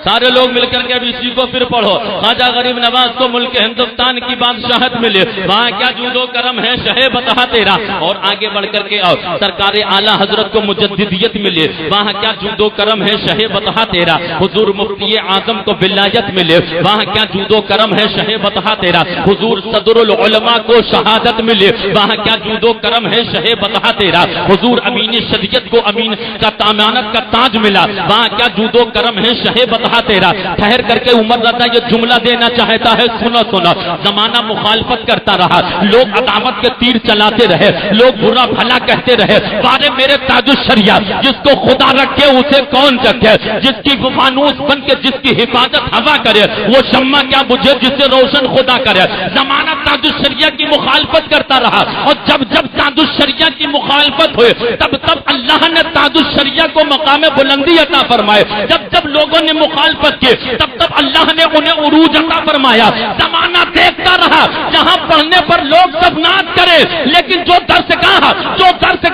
سارے لوگ مل کر کے اب اسی کو پھر پڑھو۔ خواجہ غریب نواز کو ملک ہندوستان کی بادشاہت ملے، وہاں کیا جود و کرم ہے شہ بتا تیرا۔ اور آگے بڑھ کر کے آؤ، سرکار اعلیٰ حضرت کو مجددیت ملے، وہاں کیا جود و کرم ہے شہ بتا تیرا۔ حضور مفتی اعظم کو ولایت ملے، وہاں کیا جود و کرم ہے شہ بتا تیرا۔ حضور صدر العلماء کو شہادت ملے، وہاں کیا جود و کرم ہے شہ بتا تیرا۔ حضور امین شریعت کو امین کا امانت کا تاج ملا، وہاں کیا جود و کرم ہے شہ بتا تیرا۔ ٹھہر کر کے عمر رضا یہ جملہ دینا چاہتا ہے، سنو سنو، زمانہ مخالفت کرتا رہا، لوگ عداوت کے تیر چلاتے رہے، لوگ برا بھلا کہتے رہے، بارے میرے تاج الشریعہ جس کو خدا رکھے اسے کون رکھے، جس کی فانوس بن کے جس کی حفاظت ہوا کرے وہ شمع کیا بجھے جسے روشن خدا کرے۔ زمانہ تاج الشریعہ کی مخالفت کرتا رہا، اور جب جب تاج الشریعہ کی مخالفت ہوئے تب تب اللہ نے تاج الشریعہ کو مقام بلندی عطا فرمائے، جب جب لوگوں نے مخالفت کی تب تب اللہ نے انہیں عروج عطا فرمایا۔ زمانہ دیکھتا رہا جہاں پڑھنے پر لوگ سب ناز کرے، لیکن جو درس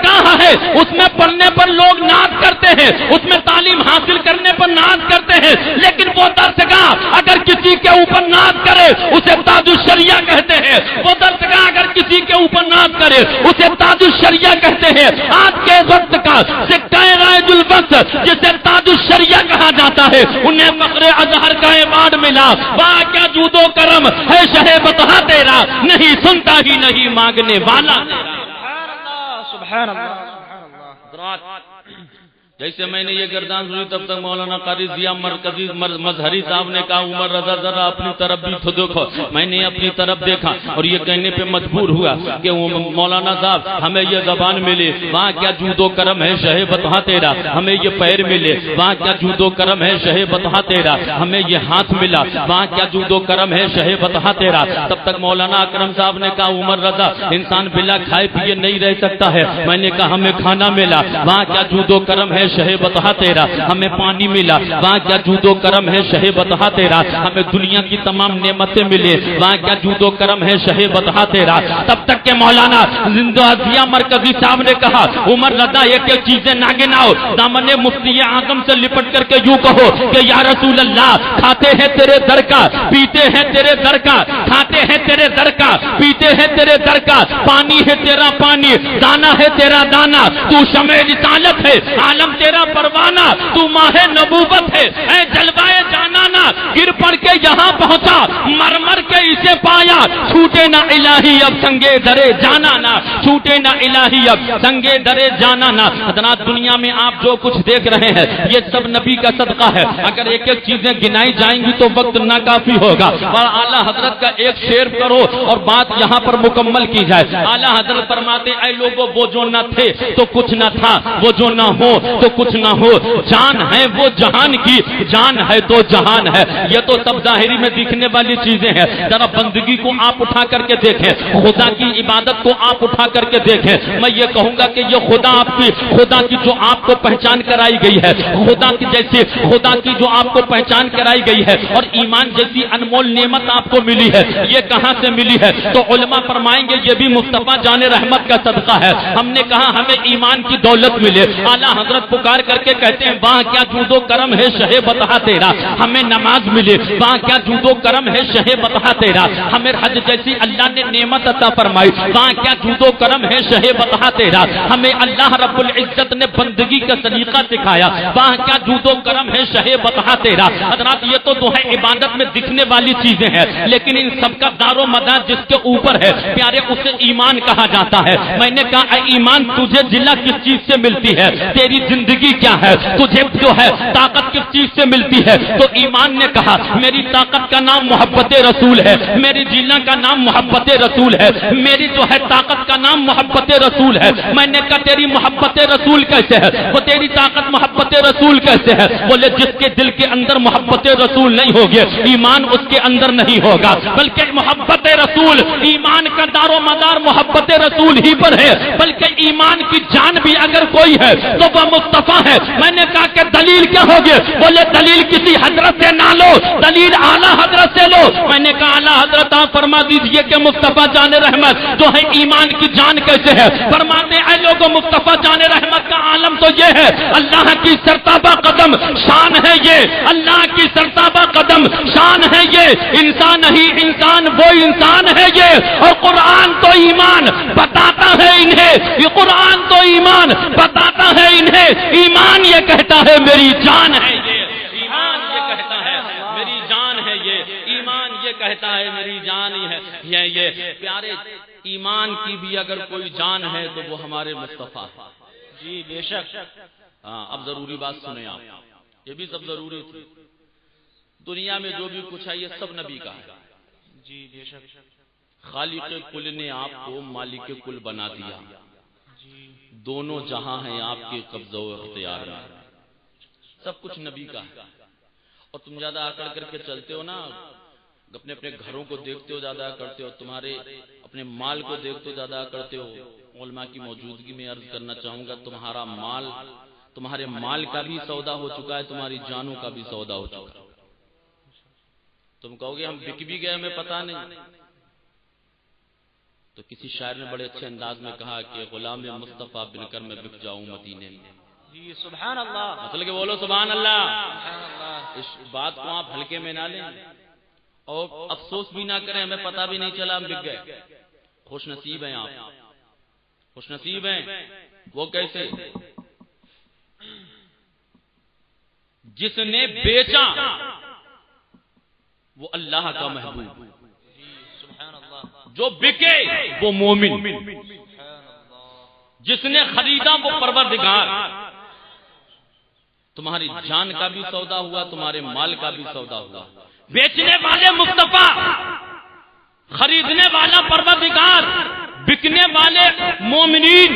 کہاں ہے اس میں پڑھنے پر لوگ ناز کرتے ہیں، اس میں تعلیم حاصل کرنے پر ناز کرتے ہیں، لیکن وہ درس گاہ اگر کسی کے اوپر ناز کرے اسے تاج الشریعہ کہتے ہیں، وہ درس گاہ اگر کسی کے اوپر ناز کرے اسے تاج الشریعہ کہتے ہیں۔ آج کے وقت کا کا سکہ رائج البس جسے تاج الشریعہ کہا جاتا ہے انہیں فخر ازہر کا ایوارڈ ملا. واہ کیا جود و کرم ہے شہ بطحہ تیرا, نہیں سنتا ہی نہیں مانگنے والا تیرا. سبحان اللہ سبحان اللہ. جیسے میں نے یہ گردان سنی تب تک مولانا قاری ضیاء مرکزی مظہری صاحب نے کہا عمر رضا ذرا اپنی طرف بھی تو دیکھو. میں نے اپنی طرف دیکھا اور یہ کہنے پہ مجبور ہوا کہ مولانا صاحب ہمیں یہ زبان ملے, وہاں کیا جود و کرم ہے شہ بطحہ تیرا. ہمیں یہ پیر ملے, وہاں کیا جود و کرم ہے شہ بطحہ تیرا. ہمیں یہ ہاتھ ملا, وہاں کیا جود و کرم ہے شہ بطحہ تیرا. تب تک مولانا اکرم صاحب نے کہا عمر رضا انسان بلا کھائے پیے نہیں رہ سکتا ہے. میں نے کہا ہمیں کھانا ملا, وہاں کیا جود و کرم ہے شہ بطحہ تیرا. ہمیں پانی ملا, وہاں کیا جود و کرم ہے شہ بطحہ تیرا. ہمیں دنیا کی تمام نعمتیں ملے, وہاں کیا جود و کرم ہے شہ بطحہ تیرا. تب تک کہ مولانا ضیاء مرکزی صاحب نے کہا عمر رضا ایک ایک چیزیں نہ گناؤ, دامن مفتی اعظم سے لپٹ کر کے یوں کہو کہ یا رسول اللہ کھاتے ہیں تیرے در کا, پیتے ہیں تیرے در کا, کھاتے ہیں تیرے در کا, پیتے ہیں تیرے در کا, پانی ہے تیرا پانی, دانا ہے تیرا دانا, تو شمع رسالت ہے, عالم تیرا پروانہ, تو ماہ نبوت ہے, اے جلوائے جانانا. گر پڑ کے یہاں پہنچا, مر مر کے اسے پایا, چھوٹے نہ الہی اب سنگے درے جانانا, چھوٹے نہ الہی اب سنگے درے جانانا. حضرات دنیا میں آپ جو کچھ دیکھ رہے ہیں یہ سب نبی کا صدقہ ہے. اگر ایک ایک چیزیں گنائی جائیں گی تو وقت ناکافی ہوگا. اور اعلیٰ حضرت کا ایک شعر کرو اور بات یہاں پر مکمل کی جائے. اعلیٰ حضرت فرماتے اے لوگوں وہ جو نہ تھے تو کچھ نہ تھا, وہ جو نہ ہو تو کچھ نہ ہو, جان ہے وہ جہان کی, جان ہے تو جہان ہے. یہ تو سب ظاہری میں دکھنے والی چیزیں ہیں. ذرا بندگی کو آپ اٹھا کر کے دیکھیں, خدا کی عبادت کو آپ اٹھا کر کے دیکھیں. میں یہ کہوں گا کہ یہ خدا کی جو آپ کو پہچان کرائی گئی ہے, خدا کی جو آپ کو پہچان کرائی گئی ہے اور ایمان جیسی انمول نعمت آپ کو ملی ہے, یہ کہاں سے ملی ہے؟ تو علماء فرمائیں گے یہ بھی مصطفیٰ جان رحمت کا صدقہ ہے. ہم نے کہا ہمیں ایمان کی دولت ملے, اعلیٰ حضرت پکار کر کے کہتے ہیں واہ کیا جود و کرم ہے شہ بطحہ تیرا. ہمیں نماز ملے, واہ کیا جود و کرم ہے شہ بطحہ تیرا. ہمیں حج جیسی اللہ نے نعمت عطا فرمائی, واہ کیا جود و کرم ہے شہ بطحہ تیرا. ہمیں اللہ رب العزت نے بندگی کا طریقہ سکھایا, واہ کیا جود و کرم ہے شہ بطحہ تیرا. حضرات یہ تو ہے عبادت میں دکھنے والی چیزیں ہیں, لیکن ان سب کا دار و مدار جس کے اوپر ہے پیارے اسے ایمان کہا جاتا ہے. میں نے کہا اے ایمان تجھے جلا کس چیز سے ملتی ہے, تیری زندگی کیا ہے, تجھے جو ہے طاقت کس چیز سے ملتی ہے؟ تو ایمان نے کہا میری طاقت کا نام محبت رسول ہے, میری جینا کا نام محبت رسول ہے, میری جو ہے طاقت کا نام محبت رسول ہے. میں نے کہا تیری محبت رسول کیسے ہے, وہ تیری طاقت محبت رسول کیسے ہے؟ بولے جس کے دل کے اندر محبت رسول نہیں ہوگی ایمان اس کے اندر نہیں ہوگا, بلکہ محبت رسول ایمان کا دار و مدار محبت رسول ہی پر ہے. بلکہ ایمان کی جان بھی اگر کوئی ہے تو وہ مصطفیٰ ہے. میں نے کہا کہ دلیل کیا ہوگی؟ بولے دلیل کسی حضرت سے نہ لو, دلیل اعلیٰ حضرت سے لو. میں نے کہا اعلیٰ حضرت آپ فرما دیجئے کہ مصطفیٰ جان رحمت جو ہے ایمان کی جان کیسے ہے؟ فرماتے اے لوگوں مصطفیٰ جان رحمت کا عالم تو یہ ہے, اللہ کی سرتابہ قدم شان ہے یہ, اللہ کی سرتابہ قدم شان ہے یہ, انسان نہیں انسان وہ انسان ہے یہ. اور قرآن تو ایمان بتاتا ہے انہیں, یہ قرآن تو ایمان بتاتا ہے انہیں, ایمان یہ کہتا ہے میری جان ہے یہ, ایمان یہ کہتا ہے میری جان ہے یہ, ایمان یہ کہتا ہے میری جان ہی ہے یہ. پیارے ایمان کی بھی اگر کوئی جان ہے تو وہ ہمارے مصطفیٰ. جی بے شک. ہاں اب ضروری بات سنیں آپ, یہ بھی سب ضروری تھی. دنیا میں جو بھی کچھ ہے یہ سب نبی کا ہے. جی بے شک. خالق کل نے آپ کو مالک کل بنا دیا, دونوں جہاں ہیں آپ کے قبضہ و اختیار میں, سب کچھ نبی کا ہے. اور تم زیادہ آکڑ کر کے چلتے ہو نا, اپنے اپنے گھروں کو دیکھتے ہو زیادہ کرتے ہو, تمہارے اپنے مال کو دیکھتے ہو زیادہ کرتے ہو. علماء کی موجودگی میں عرض کرنا چاہوں گا تمہارا مال, تمہارے مال کا بھی سودا ہو چکا ہے, تمہاری جانوں کا بھی سودا ہو چکا ہے. تم کہو گے ہم بک بھی گئے ہمیں پتا نہیں. تو کسی شاعر نے بڑے اچھے انداز میں کہا کہ غلام مصطفیٰ بن کر میں بک جاؤں مدینے میں. جی سبحان اللہ, مطلب کہ بولو سبحان اللہ. اس بات کو آپ ہلکے میں نہ لیں اور افسوس بھی نہ کریں ہمیں پتا بھی نہیں چلا ہم بک گئے. خوش نصیب ہیں آپ, خوش نصیب ہیں. وہ کیسے؟ جس نے بیچا وہ اللہ کا محبوب، جو بکے وہ مومن، جس نے خریدا وہ پروردگار۔ تمہاری جان کا بھی سودا ہوا، تمہارے مال کا بھی سودا ہوا۔ بیچنے والے مصطفیٰ، خریدنے والا پروردگار، بکنے والے مومنین،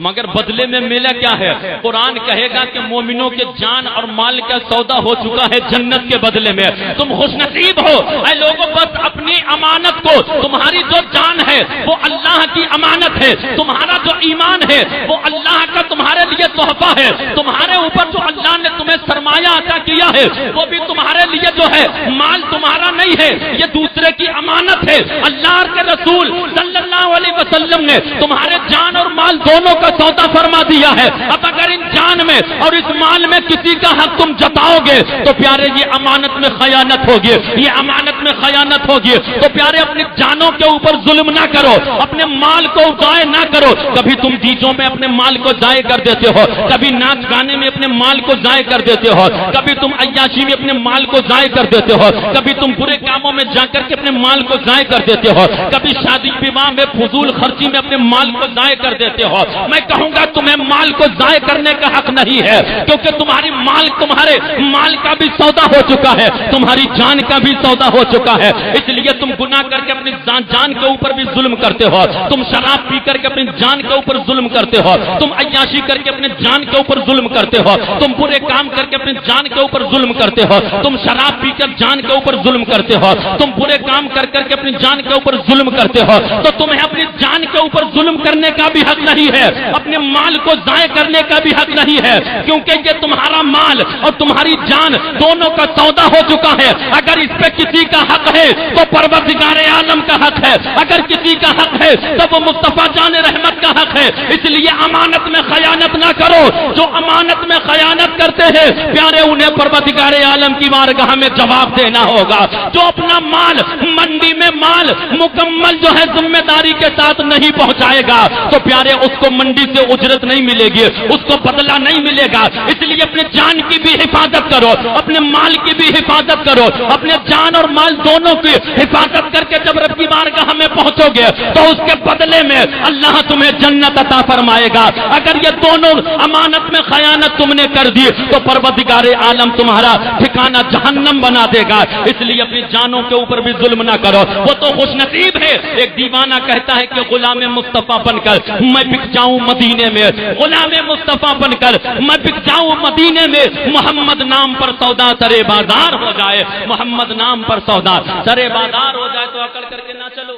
مگر بدلے میں ملا کیا ہے؟ قرآن کہے گا کہ مومنوں کے جان اور مال کا سودا ہو چکا ہے جنت کے بدلے میں۔ تم خوش نصیب ہو اے لوگوں، بس اپنی امانت کو، تمہاری جو جان ہے وہ اللہ کی امانت ہے، تمہارا جو ایمان ہے وہ اللہ کا تمہارے لیے تحفہ ہے، تمہارے اوپر جو اللہ نے تمہیں سرمایہ عطا کیا ہے وہ بھی تمہارے لیے جو ہے مال تمہارا نہیں ہے، یہ دوسرے کی امانت ہے۔ اللہ کے رسول صلی اللہ علیہ وسلم نے تمہارے جان اور مال دونوں کا سودا فرما دیا ہے۔ اب اگر ان جان میں اور اس مال میں کسی کا حق تم جتاؤ گے تو پیارے یہ امانت میں خیانت ہوگی، یہ امانت میں خیانت ہوگی۔ تو پیارے اپنی جانوں کے اوپر ظلم نہ کرو، اپنے مال کو ضائع نہ کرو۔ کبھی تم ڈیجوں میں اپنے مال کو ضائع کر دیتے ہو، کبھی ناچ گانے میں اپنے مال کو ضائع کر دیتے ہو، کبھی تم عیاشی میں اپنے مال کو ضائع کر دیتے ہو، کبھی تم برے کاموں میں جا کر کے اپنے مال کو ضائع کر دیتے ہو، کبھی شادی بیوہ میں فضول خرچی میں اپنے مال کو ضائع کر دیتے ہو۔ میں کہوں گا تمہیں مال کو ضائع کرنے کا حق نہیں ہے، کیونکہ تمہاری مال تمہارے مال کا بھی سودا ہو چکا ہے، تمہاری جان کا بھی سودا ہو چکا ہے۔ اس لیے تم گناہ کر کے اپنی جان کے اوپر بھی ظلم کرتے ہو، تم شراب پی کر کے اپنی جان کے اوپر ظلم کرتے ہو، تم عیاشی کر کے اپنے جان کے اوپر ظلم کرتے ہو، تم برے کام کر کے اپنی جان کے اوپر ظلم کرتے ہو، تم شراب پی کر جان کے اوپر ظلم کرتے ہو، تم برے کام کر کر کے اپنی جان کے اوپر ظلم کرتے ہو۔ تو تمہیں اپنی جان کے اوپر ظلم کرنے کا بھی حق نہیں ہے، اپنے مال کو ضائع کرنے کا بھی حق نہیں ہے، کیونکہ یہ تمہارا مال اور تمہاری جان دونوں کا سودا ہو چکا ہے۔ اگر اس پہ کسی کا حق ہے تو پروردگار عالم کا حق ہے، اگر کسی کا حق ہے تو وہ مصطفیٰ جان رحمت کا حق ہے۔ اس لیے امانت میں خیانت نہ کرو، جو امانت میں خیانت کرتے ہیں پیارے انہیں پروردگار عالم کی بارگاہ میں جواب دینا ہوگا۔ جو اپنا مال منڈی میں مال مکمل جو ہے ذمہ داری کے ساتھ نہیں پہنچائے گا تو پیارے اس کو منڈی سے اجرت نہیں ملے گی، اس کو بدلہ نہیں ملے گا۔ اس لیے اپنے جان کی بھی حفاظت کرو، اپنے مال کی بھی حفاظت کرو، اپنے جان اور مال دونوں کی حفاظت کر کے جب رب کی بارگاہ میں پہنچو گے تو اس کے بدلے میں اللہ تمہیں جنت عطا فرمائے گا۔ اگر یہ دونوں امانت میں خیانت تم نے کر دی تو پروردگار عالم تمہارا ٹھکانہ جہنم بنا دے گا۔ اس لیے اپنی جانوں کے اوپر بھی ظلم نہ کرو۔ وہ تو خوش نصیب ہے، ایک دیوانہ کہتا ہے کہ غلام مصطفیٰ بن کر میں بک جاؤں مدینے میں، غلام مصطفیٰ بن کر میں بک جاؤں مدینے میں، محمد نام پر سودا سرے بازار ہو جائے، محمد نام پر سودا سرے بازار ہو جائے۔ تو اکڑ کر کے نہ چلو،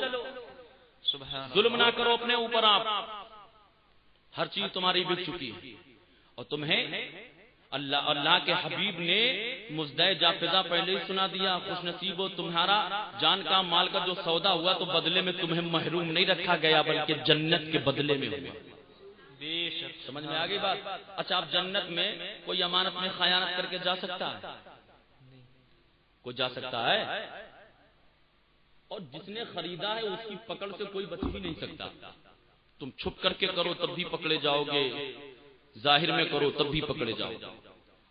ظلم نہ کرو اپنے اوپر، آپ ہر چیز تمہاری بک چکی ہے اور تمہیں اللہ کے حبیب نے مزدہ جافزہ پہلے ہی سنا دیا۔ خوش نصیب ہو تمہارا جان کا مال کا جو سودا ہوا تو بدلے میں تمہیں محروم نہیں رکھا گیا بلکہ جنت کے بدلے میں ہوا۔ سمجھ میں آ گئی بات؟ اچھا، آپ جنت میں کوئی امانت میں خیانت کر کے جا سکتا ہے؟ کوئی جا سکتا ہے؟ اور جس نے خریدا ہے اس کی پکڑ سے کوئی بچ ہی نہیں سکتا۔ تم چھپ کر کے کرو تب بھی پکڑے جاؤ گے، ظاہر میں کرو تب بھی پکڑے جاؤ گے۔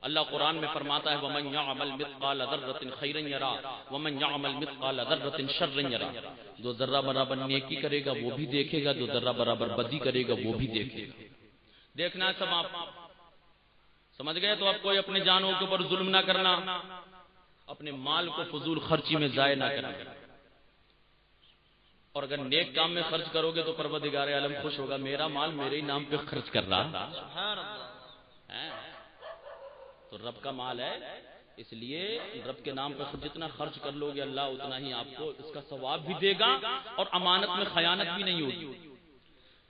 اللہ قرآن میں فرماتا ہے وَمَنْ يَعْمَلْ مِثْقَالَ ذَرَّةٍ خَيْرًا يَرَهُ وَمَنْ يَعْمَلْ مِثْقَالَ ذَرَّةٍ شَرًّا يَرَهُ۔ جو ذرہ برابر نیکی کرے گا وہ بھی دیکھے گا، جو ذرہ برابر بدی کرے گا وہ بھی دیکھے گا۔ دیکھنا ہے سب، آپ سمجھ گئے؟ تو اب کوئی اپنے جانوں کے اوپر ظلم نہ کرنا، اپنے مال کو فضول خرچی میں ضائع نہ کرنا، اور اگر نیک کام میں خرچ کرو گے تو پروردگار عالم خوش ہوگا، میرا مال میرے ہی نام پہ خرچ کر رہا۔ تو رب کا مال ہے، اس لیے رب کے نام پہ جتنا خرچ کر لو گے اللہ اتنا ہی آپ کو اس کا ثواب بھی دے گا اور امانت میں خیانت بھی نہیں ہوگی۔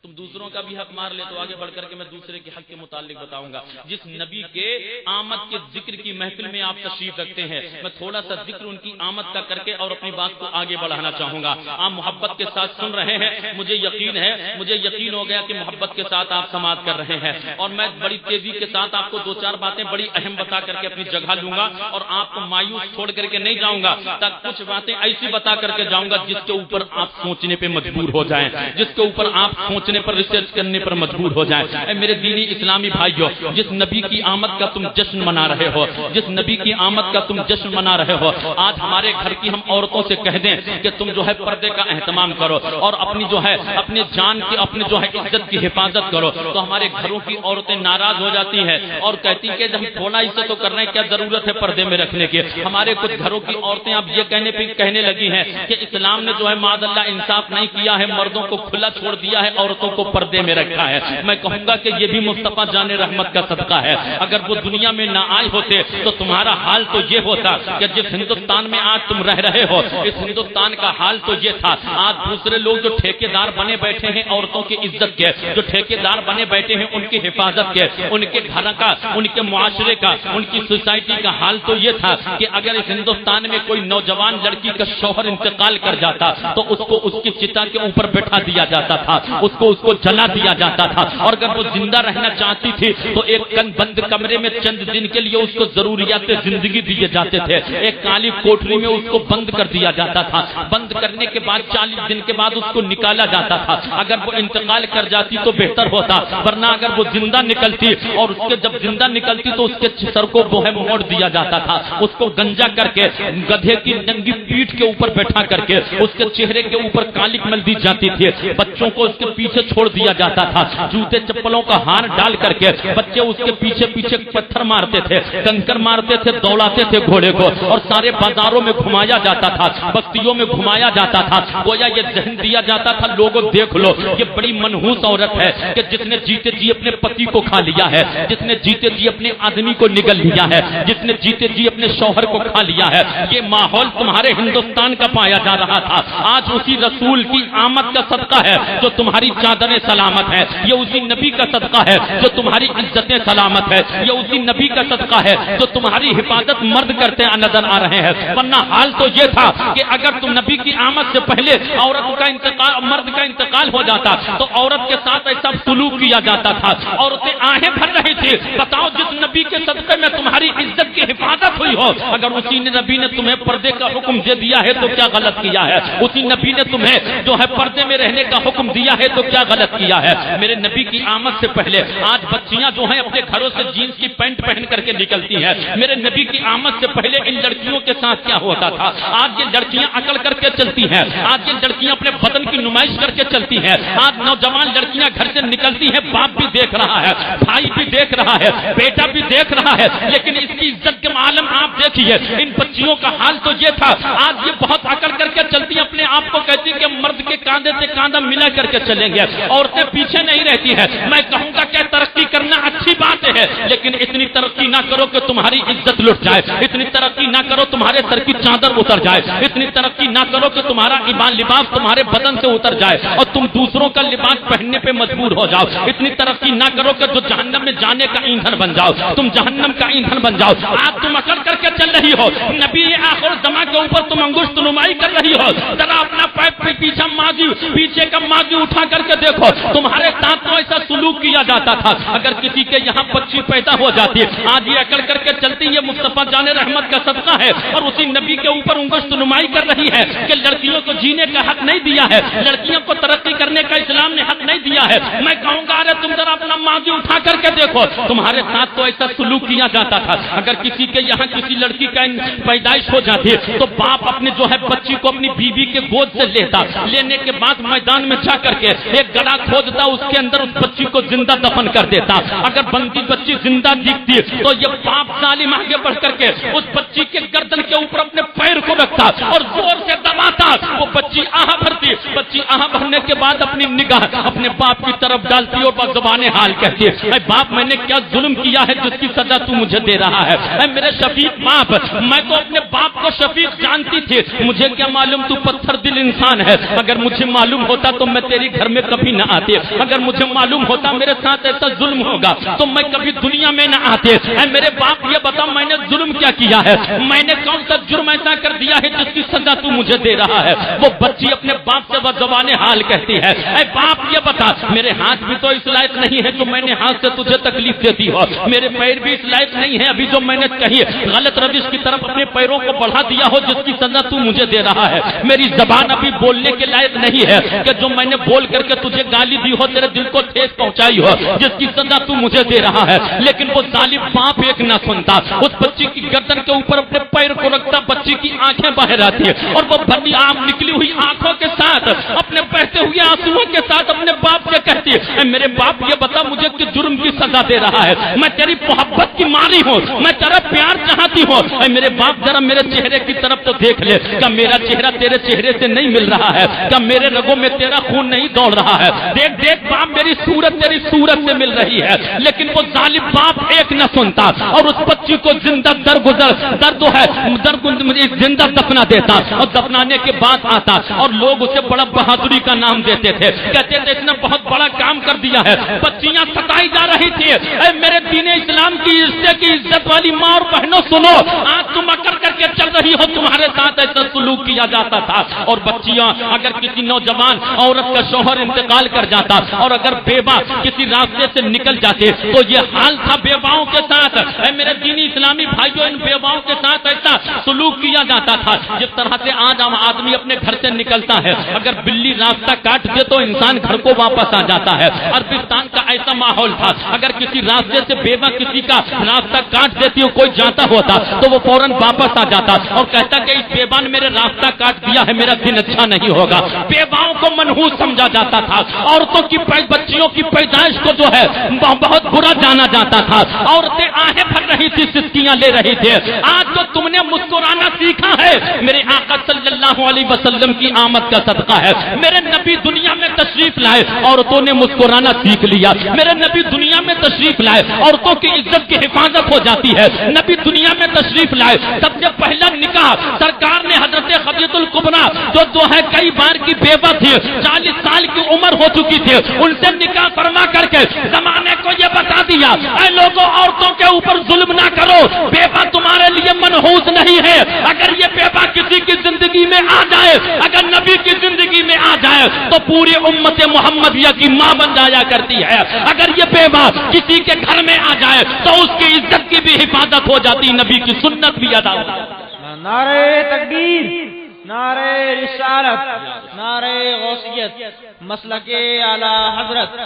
تم دوسروں کا بھی حق مار لے تو آگے بڑھ کر کے میں دوسرے کے حق کے متعلق بتاؤں گا۔ جس نبی کے آمد کے ذکر کی محفل میں آپ تشریف رکھتے ہیں، میں تھوڑا سا ذکر ان کی آمد کا کر کے اور اپنی بات کو آگے بڑھانا چاہوں گا۔ آپ محبت کے ساتھ سن رہے ہیں، مجھے یقین ہو گیا کہ محبت کے ساتھ آپ سماعت کر رہے ہیں، اور میں بڑی تیزی کے ساتھ آپ کو دو چار باتیں بڑی اہم بتا کر کے اپنی جگہ لوں گا اور آپ کو مایوس چھوڑ کر کے نہیں جاؤں گا، تاکہ کچھ باتیں ایسی بتا کر کے جاؤں گا جس کے اوپر آپ سوچنے پہ مجبور ہو جائیں، جس کے اوپر آپ سوچنے سوچنے پر ریسرچ کرنے پر مجبور ہو جائیں. اے میرے دینی اسلامی بھائیوں، جس نبی کی آمد کا تم جشن منا رہے ہو، جس نبی کی آمد کا تم جشن منا رہے ہو، آج ہمارے گھر کی ہم عورتوں سے کہہ دیں کہ تم جو ہے پردے کا اہتمام کرو اور اپنی جو ہے اپنے جان کی اپنے جو ہے عزت کی حفاظت کرو، تو ہمارے گھروں کی عورتیں ناراض ہو جاتی ہیں اور کہتی ہیں کہ ہم تھوڑا ہی سے تو کر رہے ہیں، کیا ضرورت ہے پردے میں رکھنے کی. ہمارے کچھ گھروں کی عورتیں اب یہ کہنے لگی ہیں کہ اسلام نے جو ہے معاذ اللہ انصاف نہیں کیا ہے، مردوں کو کھلا چھوڑ دیا ہے، عورتوں کو پردے میں رکھا ہے. میں کہوں گا کہ یہ بھی مصطفیٰ جان رحمت کا صدقہ ہے. اگر وہ دنیا میں نہ آئے ہوتے تو تمہارا حال تو یہ ہوتا کہ جس ہندوستان میں آج تم رہ رہے ہو، اس ہندوستان کا حال تو یہ تھا. آج دوسرے لوگ جو ٹھیکیدار بنے بیٹھے ہیں عورتوں کی عزت کے، جو ٹھیکیدار بنے بیٹھے ہیں ان کی حفاظت کے، ان کے گھر کا، ان کے معاشرے کا، ان کی سوسائٹی کا حال تو یہ تھا کہ اگر اس ہندوستان میں کوئی نوجوان لڑکی کا شوہر انتقال کر جاتا تو اس کو اس کی چتا کے اوپر بٹھا دیا جاتا تھا، اس کو جلا دیا جاتا تھا. اور اگر وہ زندہ رہنا چاہتی تھی تو ایک بند کمرے میں چند دن کے لیے اس کو ضروریات زندگی دیے جاتے تھے، ایک کالی کوٹری میں اس کو بند کر دیا جاتا تھا. بند کرنے کے بعد 40 دن کے بعد اس کو نکالا جاتا تھا. اگر وہ انتقال کر جاتی تو بہتر ہوتا، ورنہ اگر وہ زندہ نکلتی اور اس کے جب زندہ نکلتی تو اس کے سر کو وہ ہے موڑ دیا جاتا تھا، اس کو گنجا کر کے گدھے کی ننگی پیٹھ کے اوپر بیٹھا کر کے اس کے چہرے کے اوپر کالک مل دی جاتی تھی. بچوں کو اس کے پیچھے چھوڑ دیا جاتا تھا، جوتے چپلوں کا ہار ڈال کر کے بچے اس کے پیچھے پیچھے پتھر مارتے تھے، کنکر مارتے تھے، دوڑاتے تھے گھوڑے کو اور سارے بازاروں میں گھمایا جاتا تھا، بستیوں میں گھمایا جاتا تھا. گویا یہ ذہن دیا جاتا تھا لوگوں دیکھ لو یہ بڑی منحوس عورت ہے کہ جس نے جیتے جی اپنے پتی کو کھا لیا ہے، جس نے جیتے جی اپنے آدمی کو نگل لیا ہے، جس نے جیتے جی اپنے شوہر کو کھا لیا ہے. یہ ماحول تمہارے ہندوستان کا پایا جا رہا تھا. آج اسی رسول کی آمد کا صدقہ ہے جو تمہاری چادریں سلامت ہے، یہ اسی نبی کا صدقہ ہے جو تمہاری عزتیں سلامت ہے، یہ اسی نبی کا صدقہ ہے جو تمہاری حفاظت مرد کرتے نظر آ رہے ہیں. ورنہ حال تو یہ تھا کہ اگر تم نبی کی آمد سے پہلے عورت کا انتقال، مرد کا انتقال ہو جاتا تو عورت کے ساتھ ایسا سلوک کیا جاتا تھا، عورتیں آہیں بھر رہی تھی. بتاؤ جس نبی کے صدقے میں تمہاری عزت کی حفاظت ہوئی ہو، اگر اسی نبی نے تمہیں پردے کا حکم دے دیا ہے تو کیا غلط کیا ہے؟ اسی نبی نے تمہیں جو ہے پردے میں رہنے کا حکم دیا ہے تو کیا غلط کیا ہے؟ میرے نبی کی آمد سے پہلے آج بچیاں جو ہیں اپنے گھروں سے جینس کی پینٹ پہن کر کے نکلتی ہیں. میرے نبی کی آمد سے پہلے ان لڑکیوں کے ساتھ کیا ہوتا تھا؟ آج یہ لڑکیاں اکڑ کر کے چلتی ہیں، آج یہ لڑکیاں اپنے بدن کی نمائش کر کے چلتی ہیں. آج نوجوان لڑکیاں گھر سے نکلتی ہیں، باپ بھی دیکھ رہا ہے، بھائی بھی دیکھ رہا ہے، بیٹا بھی دیکھ رہا ہے، لیکن اس کی عزت کے عالم آپ دیکھیے. ان بچیوں کا حال تو یہ تھا، آج یہ بہت اکڑ کر کے چلتی ہیں، اپنے آپ کو کہتی کہ مرد کے کاندھے سے کاندھا ملا کر کے چلیں گے، عورتیں پیچھے نہیں رہتی ہیں. میں کہوں گا کہ ترقی کرنا اچھی بات ہے، لیکن اتنی ترقی نہ کرو کہ تمہاری عزت لٹ جائے، اتنی ترقی نہ کرو تمہارے سر کی چادر اتر جائے، اتنی ترقی نہ کرو کہ تمہارا ایمان لباس تمہارے بدن سے اتر جائے اور تم دوسروں کا لباس پہننے پہ مجبور ہو جاؤ. اتنی ترقی نہ کرو کہ جو جہنم میں جانے کا ایندھن بن جاؤ، تم جہنم کا ایندھن بن جاؤ. آج تم اکڑ کر کے چل رہی ہو، نبی آخر زمان کے اوپر تم انگشت نمائی کر رہی ہو. ذرا اپنا پیچھے کا ماضی اٹھا کر کے دیکھو، تمہارے ساتھ تو ایسا سلوک کیا جاتا تھا. اگر کسی کے یہاں بچی پیدا ہو جاتی ہے، آج یہ اکڑ کر کے چلتی، یہ مصطفیٰ جان رحمت کا صدقہ ہے اور اسی نبی کے اوپر انگشت نمائی کر رہی ہے کہ لڑکیوں کو جینے کا حق نہیں دیا ہے، لڑکیوں کو ترقی کرنے کا اسلام نے حق نہیں دیا ہے. میں کہوں گا ارے تم ذرا اپنا ماضی اٹھا کر کے دیکھو، تمہارے ساتھ تو ایسا سلوک کیا جاتا تھا. اگر کسی کے یہاں کسی لڑکی کا پیدائش ہو جاتی تو باپ اپنے جو ہے بچی کو اپنی بیوی کے گود سے لیتا، لینے کے بعد میدان میں جا کر کے ایک گڑھا کھودتا، اس کے اندر اس بچی کو زندہ دفن کر دیتا. اگر بنتی بچی زندہ دکھتی تو یہ باپ ظالم آگے بڑھ کر کے اس بچی کے گردن کے اوپر اپنے پیر کو رکھتا اور زور سے دباتا. وہ بچی آہ بھرتی، بچی آہ بھرنے کے بعد اپنی نگاہ اپنے باپ کی طرف ڈالتی اور بزبان حال کہتی ہے اے باپ میں نے کیا ظلم کیا ہے جس کی سزا تو مجھے دے رہا ہے؟ اے میرے شفیق باپ، میں تو اپنے باپ کو شفیق جانتی تھی، مجھے کیا معلوم تو پتھر دل انسان ہے. اگر مجھے معلوم ہوتا تو میں تیری گھر میں کبھی نہ آتی، اگر مجھے معلوم ہوتا ہوتا میرے ساتھ ایسا ظلم ہوگا تو میں کبھی دنیا میں نہ آتے. اے میرے باپ یہ بتا میں نے ظلم کیا کیا ہے, میں نے کون سا جرم ایسا کر دیا ہے جس کی سزا تو مجھے دے رہا ہے. وہ بچی اپنے باپ سے بزبان حال کہتی ہے, اے باپ یہ بتا میرے ہاتھ بھی تو اس لائق نہیں ہے جو میں نے ہاتھ سے تجھے تکلیف دیتی ہو, میرے پیر بھی اس لائق نہیں ہے ابھی جو میں نے کہی غلط روش کی طرف اپنے پیروں کو بڑھا دیا ہو جس کی سزا تو مجھے دے رہا ہے. میری زبان ابھی بولنے کے لائق نہیں ہے کہ جو میں نے بول کر کے تجھے گالی دی ہو, تیرے دل کو ٹھیس پہنچائی ہو جس کی سزا تو مجھے دے رہا ہے. لیکن وہ ظالم باپ ایک نہ سنتا, اس بچی کی گردن کے اوپر اپنے پیر کو رکھتا, بچی کی آنکھیں باہر آتی ہے اور وہ بھری آم نکلی ہوئی آنکھوں کے ساتھ اپنے بہتے ہوئے آنسوؤں کے ساتھ اپنے باپ سے کہتی ہے, اے میرے باپ یہ بتا مجھے کس جرم کی سزا دے رہا ہے, میں تیری محبت کی ماری ہوں, میں تیرا پیار چاہتی ہوں. اے میرے باپ ذرا میرے چہرے کی طرف تو دیکھ لے, کیا میرا چہرہ تیرے چہرے سے نہیں مل رہا ہے, کیا میرے رگوں میں تیرا خون نہیں دوڑ رہا ہے, دیکھ دیکھ باپ میری صورت تیری صورت سے مل رہی ہے. لیکن وہ ظالم باپ ایک نہ سنتا اور اس بچی کو زندہ درد ہے زندہ دفنا دیتا اور دفنانے کے بعد آتا اور لوگ اسے بڑا بہادری کا نام دیتے تھے, کہتے تھے اس نے بہت بڑا کام کر دیا ہے. بچیاں ستائی جا رہی تھی, اے میرے دین اسلام کی عزت والی ماں اور بہنوں سنو, آج تم اکڑ کر کے چل رہی ہو, تمہارے ساتھ ایسا سلوک کیا جاتا تھا. اور بچیاں اگر کسی نوجوان عورت کا شوہر انتقال کر جاتا اور اگر بیوہ کسی راستے سے نکل جاتے تو یہ حال تھا بیواؤں کے ساتھ. اے میرے دینی اسلامی بھائیوں, ان بیواؤں کے ساتھ ایسا سلوک کیا جاتا تھا جس طرح سے آج ہم آدمی اپنے گھر سے نکلتا ہے, اگر بلی راستہ کاٹ دے تو انسان گھر کو واپس آ جاتا ہے. عربستان کا ایسا ماحول تھا, اگر کسی راستے سے بیوہ کسی کا راستہ کاٹ دیتی ہو, کوئی جاتا ہوتا تو وہ فوراً واپس آ جاتا اور کہتا کہ اس بیوہ نے میرے راستہ کاٹ دیا ہے, میرا دن اچھا نہیں ہوگا. بیواؤں کو منحوس سمجھا جاتا تھا, عورتوں کی بچیوں کی پیدائش کو جو ہے بہت برا جانا جاتا تھا. عورتیں آہیں بھر رہی تھی, سسکیاں لے رہی تھی. آج تو تم نے مسکرانا سیکھا ہے, میرے آقا صلی اللہ علیہ وسلم کی آمد کا صدقہ ہے. میرے نبی دنیا میں تشریف لائے, عورتوں نے مسکرانا سیکھ لیا. میرے نبی دنیا میں تشریف لائے, عورتوں کی عزت کی حفاظت ہو جاتی ہے. نبی دنیا میں تشریف لائے, سب سے پہلا نکاح سرکار نے حضرت خدیجہ الکبریٰ جو ہے کئی بار کی بیوہ تھی, 40 سال کی عمر ہو چکی تھی, ان سے نکاح فرما کر کے زمانے کو یہ بتا دیا, اے لوگوں عورتوں کے اوپر ظلم نہ کرو, بیوہ تمہارے لیے منحوس نہیں ہے. اگر یہ بیوہ کسی کی زندگی میں آ جائے, اگر نبی کی زندگی میں آ جائے تو پوری امت محمدیہ کی ماں بن جایا کرتی ہے. اگر یہ بیوہ کسی کے گھر میں آ جائے تو اس کی عزت کی بھی حفاظت ہو جاتی, نبی کی سنت بھی ادا ہوتی. نعرہ تکبیر, نعرہ رسالت, نعرہ غوثیت, مسلک اعلی حضرت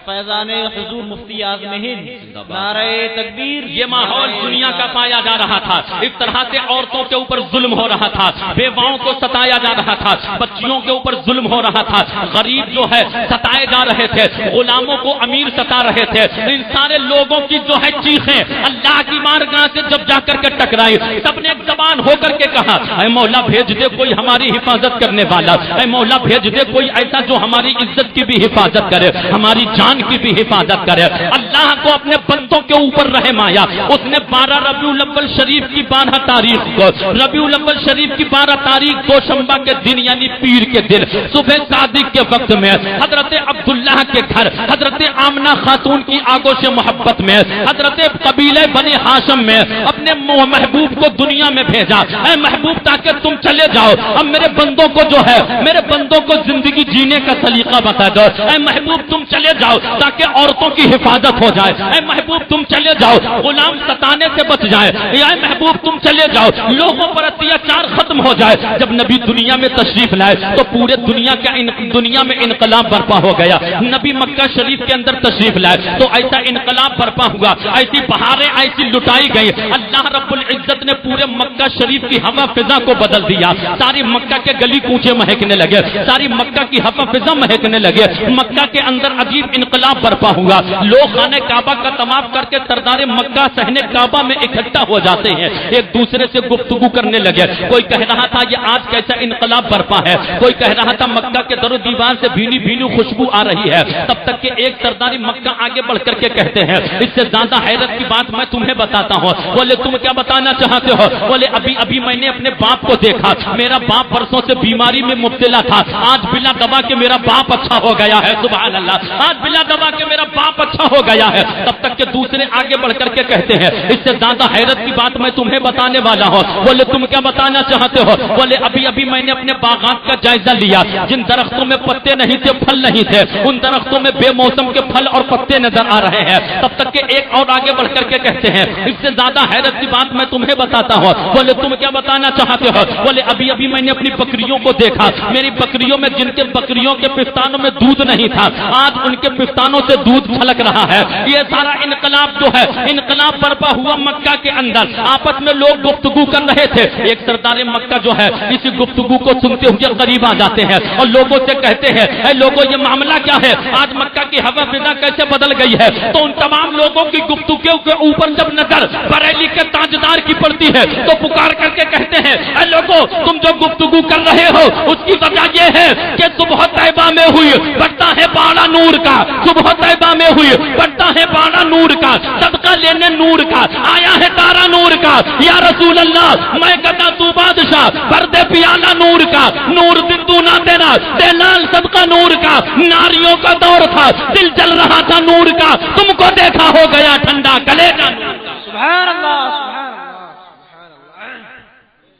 فیضان حضور مفتی اعظم ہند, نعرہ تکبیر. یہ ماحول دنیا کا پایا جا رہا تھا, اس طرح سے عورتوں کے اوپر ظلم ہو رہا تھا, بیواؤں کو ستایا جا رہا تھا, بچیوں کے اوپر ظلم ہو رہا تھا, غریب جو ہے ستائے جا رہے تھے, غلاموں کو امیر ستا رہے تھے. ان سارے لوگوں کی جو ہے چیخیں اللہ کی بارگاہ سے جب جا کر کے ٹکرائی, سب نے ایک زبان ہو کر کے کہا, اے مولا بھیج دے کوئی ہماری حفاظت کرنے والا, اے مولا بھیج دے کوئی ایسا جو ہماری عزت کی بھی حفاظت کرے, ہماری جان کی بھی حفاظت کرے. اللہ کو اپنے بندوں کے اوپر رحم آیا, اس نے 12 ربیع الاول شریف کی 12 تاریخ کو, ربیع الاول شریف کی 12 تاریخ دوشنبہ کے دن یعنی پیر کے دن صبح صادق کے وقت میں حضرت عبداللہ کے گھر حضرت آمنہ خاتون کی آگوش محبت میں حضرت قبیلہ بنی ہاشم میں اپنے محبوب کو دنیا میں بھیجا. اے محبوب تاکہ تم چلے جاؤ, اب میرے بندوں کو جو ہے میرے بندوں کو زندگی جینے کا سلیقہ بتا دو. اے محبوب تم چلے جاؤ تاکہ عورتوں کی حفاظت ہو جائے. اے محبوب تم چلے جاؤ غلام ستانے سے بچ جائے. اے محبوب تم چلے جاؤ لوگوں پر اتیاچار ختم ہو جائے. جب نبی دنیا میں تشریف لائے تو پورے دنیا میں انقلاب برپا ہو گیا. نبی مکہ شریف کے اندر تشریف لائے تو ایسا انقلاب برپا ہوا, ایسی بہاریں ایسی لٹائی گئی. اللہ رب العزت نے پورے مکہ شریف کی ہوا فضا کو بدل دیا. ساری مکہ کے گلی کوچے مہکنے لگے, ساری مکہ کی ہوا فضا مہکنے لگے. مکہ کے اندر عجیب انقلاب برپا ہوا. لوگ خانہ کعبہ کا طواف کر کے سردار مکہ صحن کعبہ میں اکٹھا ہو جاتے ہیں, ایک دوسرے سے گفتگو کرنے لگے. کوئی کہہ رہا تھا یہ آج کیسا انقلاب برپا ہے, کوئی کہہ رہا تھا مکہ کے در و دیوار سے بھینی بھینی خوشبو آ رہی ہے. تب تک کہ ایک سردار مکہ آگے بڑھ کر کے کہتے ہیں, اس سے زیادہ حیرت کی بات میں تمہیں بتاتا ہوں. بولے تم کیا بتانا چاہتے ہو؟ بولے ابھی میں نے اپنے باپ کو دیکھا, میرا باپ برسوں سے بیماری میں مبتلا تھا, آج بلا دبا کے میرا باپ اچھا ہو گیا ہے، سبحان اللہ، آج بلا دبا کے میرا باپ اچھا ہو گیا ہے، تب تک کہ دوسرے آگے بڑھ کر کے کہتے ہیں اس سے زیادہ حیرت کی بات میں تمہیں بتانے والا ہوں۔ بولے تم کیا بتانا چاہتے ہو؟ بولے ابھی ابھی میں نے اپنے باغات کا جائزہ لیا، جن درختوں میں پتے نہیں تھے، پھل نہیں تھے، ان درختوں میں بے موسم کے پھل اور پتے نظر آ رہے ہیں۔ تب تک کہ ایک اور آگے بڑھ کر کے کہتے ہیں اس سے زیادہ حیرت کی بات میں تمہیں بتاتا ہوں۔ بولے تم کیا بتانا چاہتے ہو؟ بولے ابھی ابھی میں نے اپنی بکریوں کو دیکھا، میری بکریوں میں جن کے بکریوں کے پستانوں میں دودھ نہیں تھا، آج ان کے پستانوں سے دودھ چھلک رہا ہے۔ یہ سارا انقلاب جو ہے، انقلاب برپا ہوا مکہ کے اندر، آپس میں لوگ گفتگو کر رہے تھے۔ ایک سردار مکہ جو ہے اسی گفتگو کو سنتے ہوئے قریب آ جاتے ہیں اور لوگوں سے کہتے ہیں اے لوگوں یہ معاملہ کیا ہے؟ آج مکہ کی ہوا فضا کیسے بدل گئی ہے؟ تو ان تمام لوگوں کی گفتگو کے اوپر جب نظر بریلی کے تاجدار کی پڑتی ہے تو پکار کر کے کہتے ہیں اے لوگوں تم جو گفتگو کر رہے ہو اس کی وجہ یہ ہے کہ صبح طیبہ میں ہوئی بڑھتا ہے باڑا نور کا، صبح طیبہ میں ہوئی بڑھتا ہے باڑا نور کا، صدقہ لینے نور کا، آیا ہے تارا نور کا، یا رسول اللہ میں کہتا تو بادشاہ بھر دے پیالہ نور کا، نور دندو نہ دینا دے لال صدقہ نور کا، ناریوں کا دور تھا دل جل رہا تھا نور کا، تم کو دیکھا ہو گیا ٹھنڈا گلے کا نور کا۔ سبحان اللہ سبحان اللہ سبحان اللہ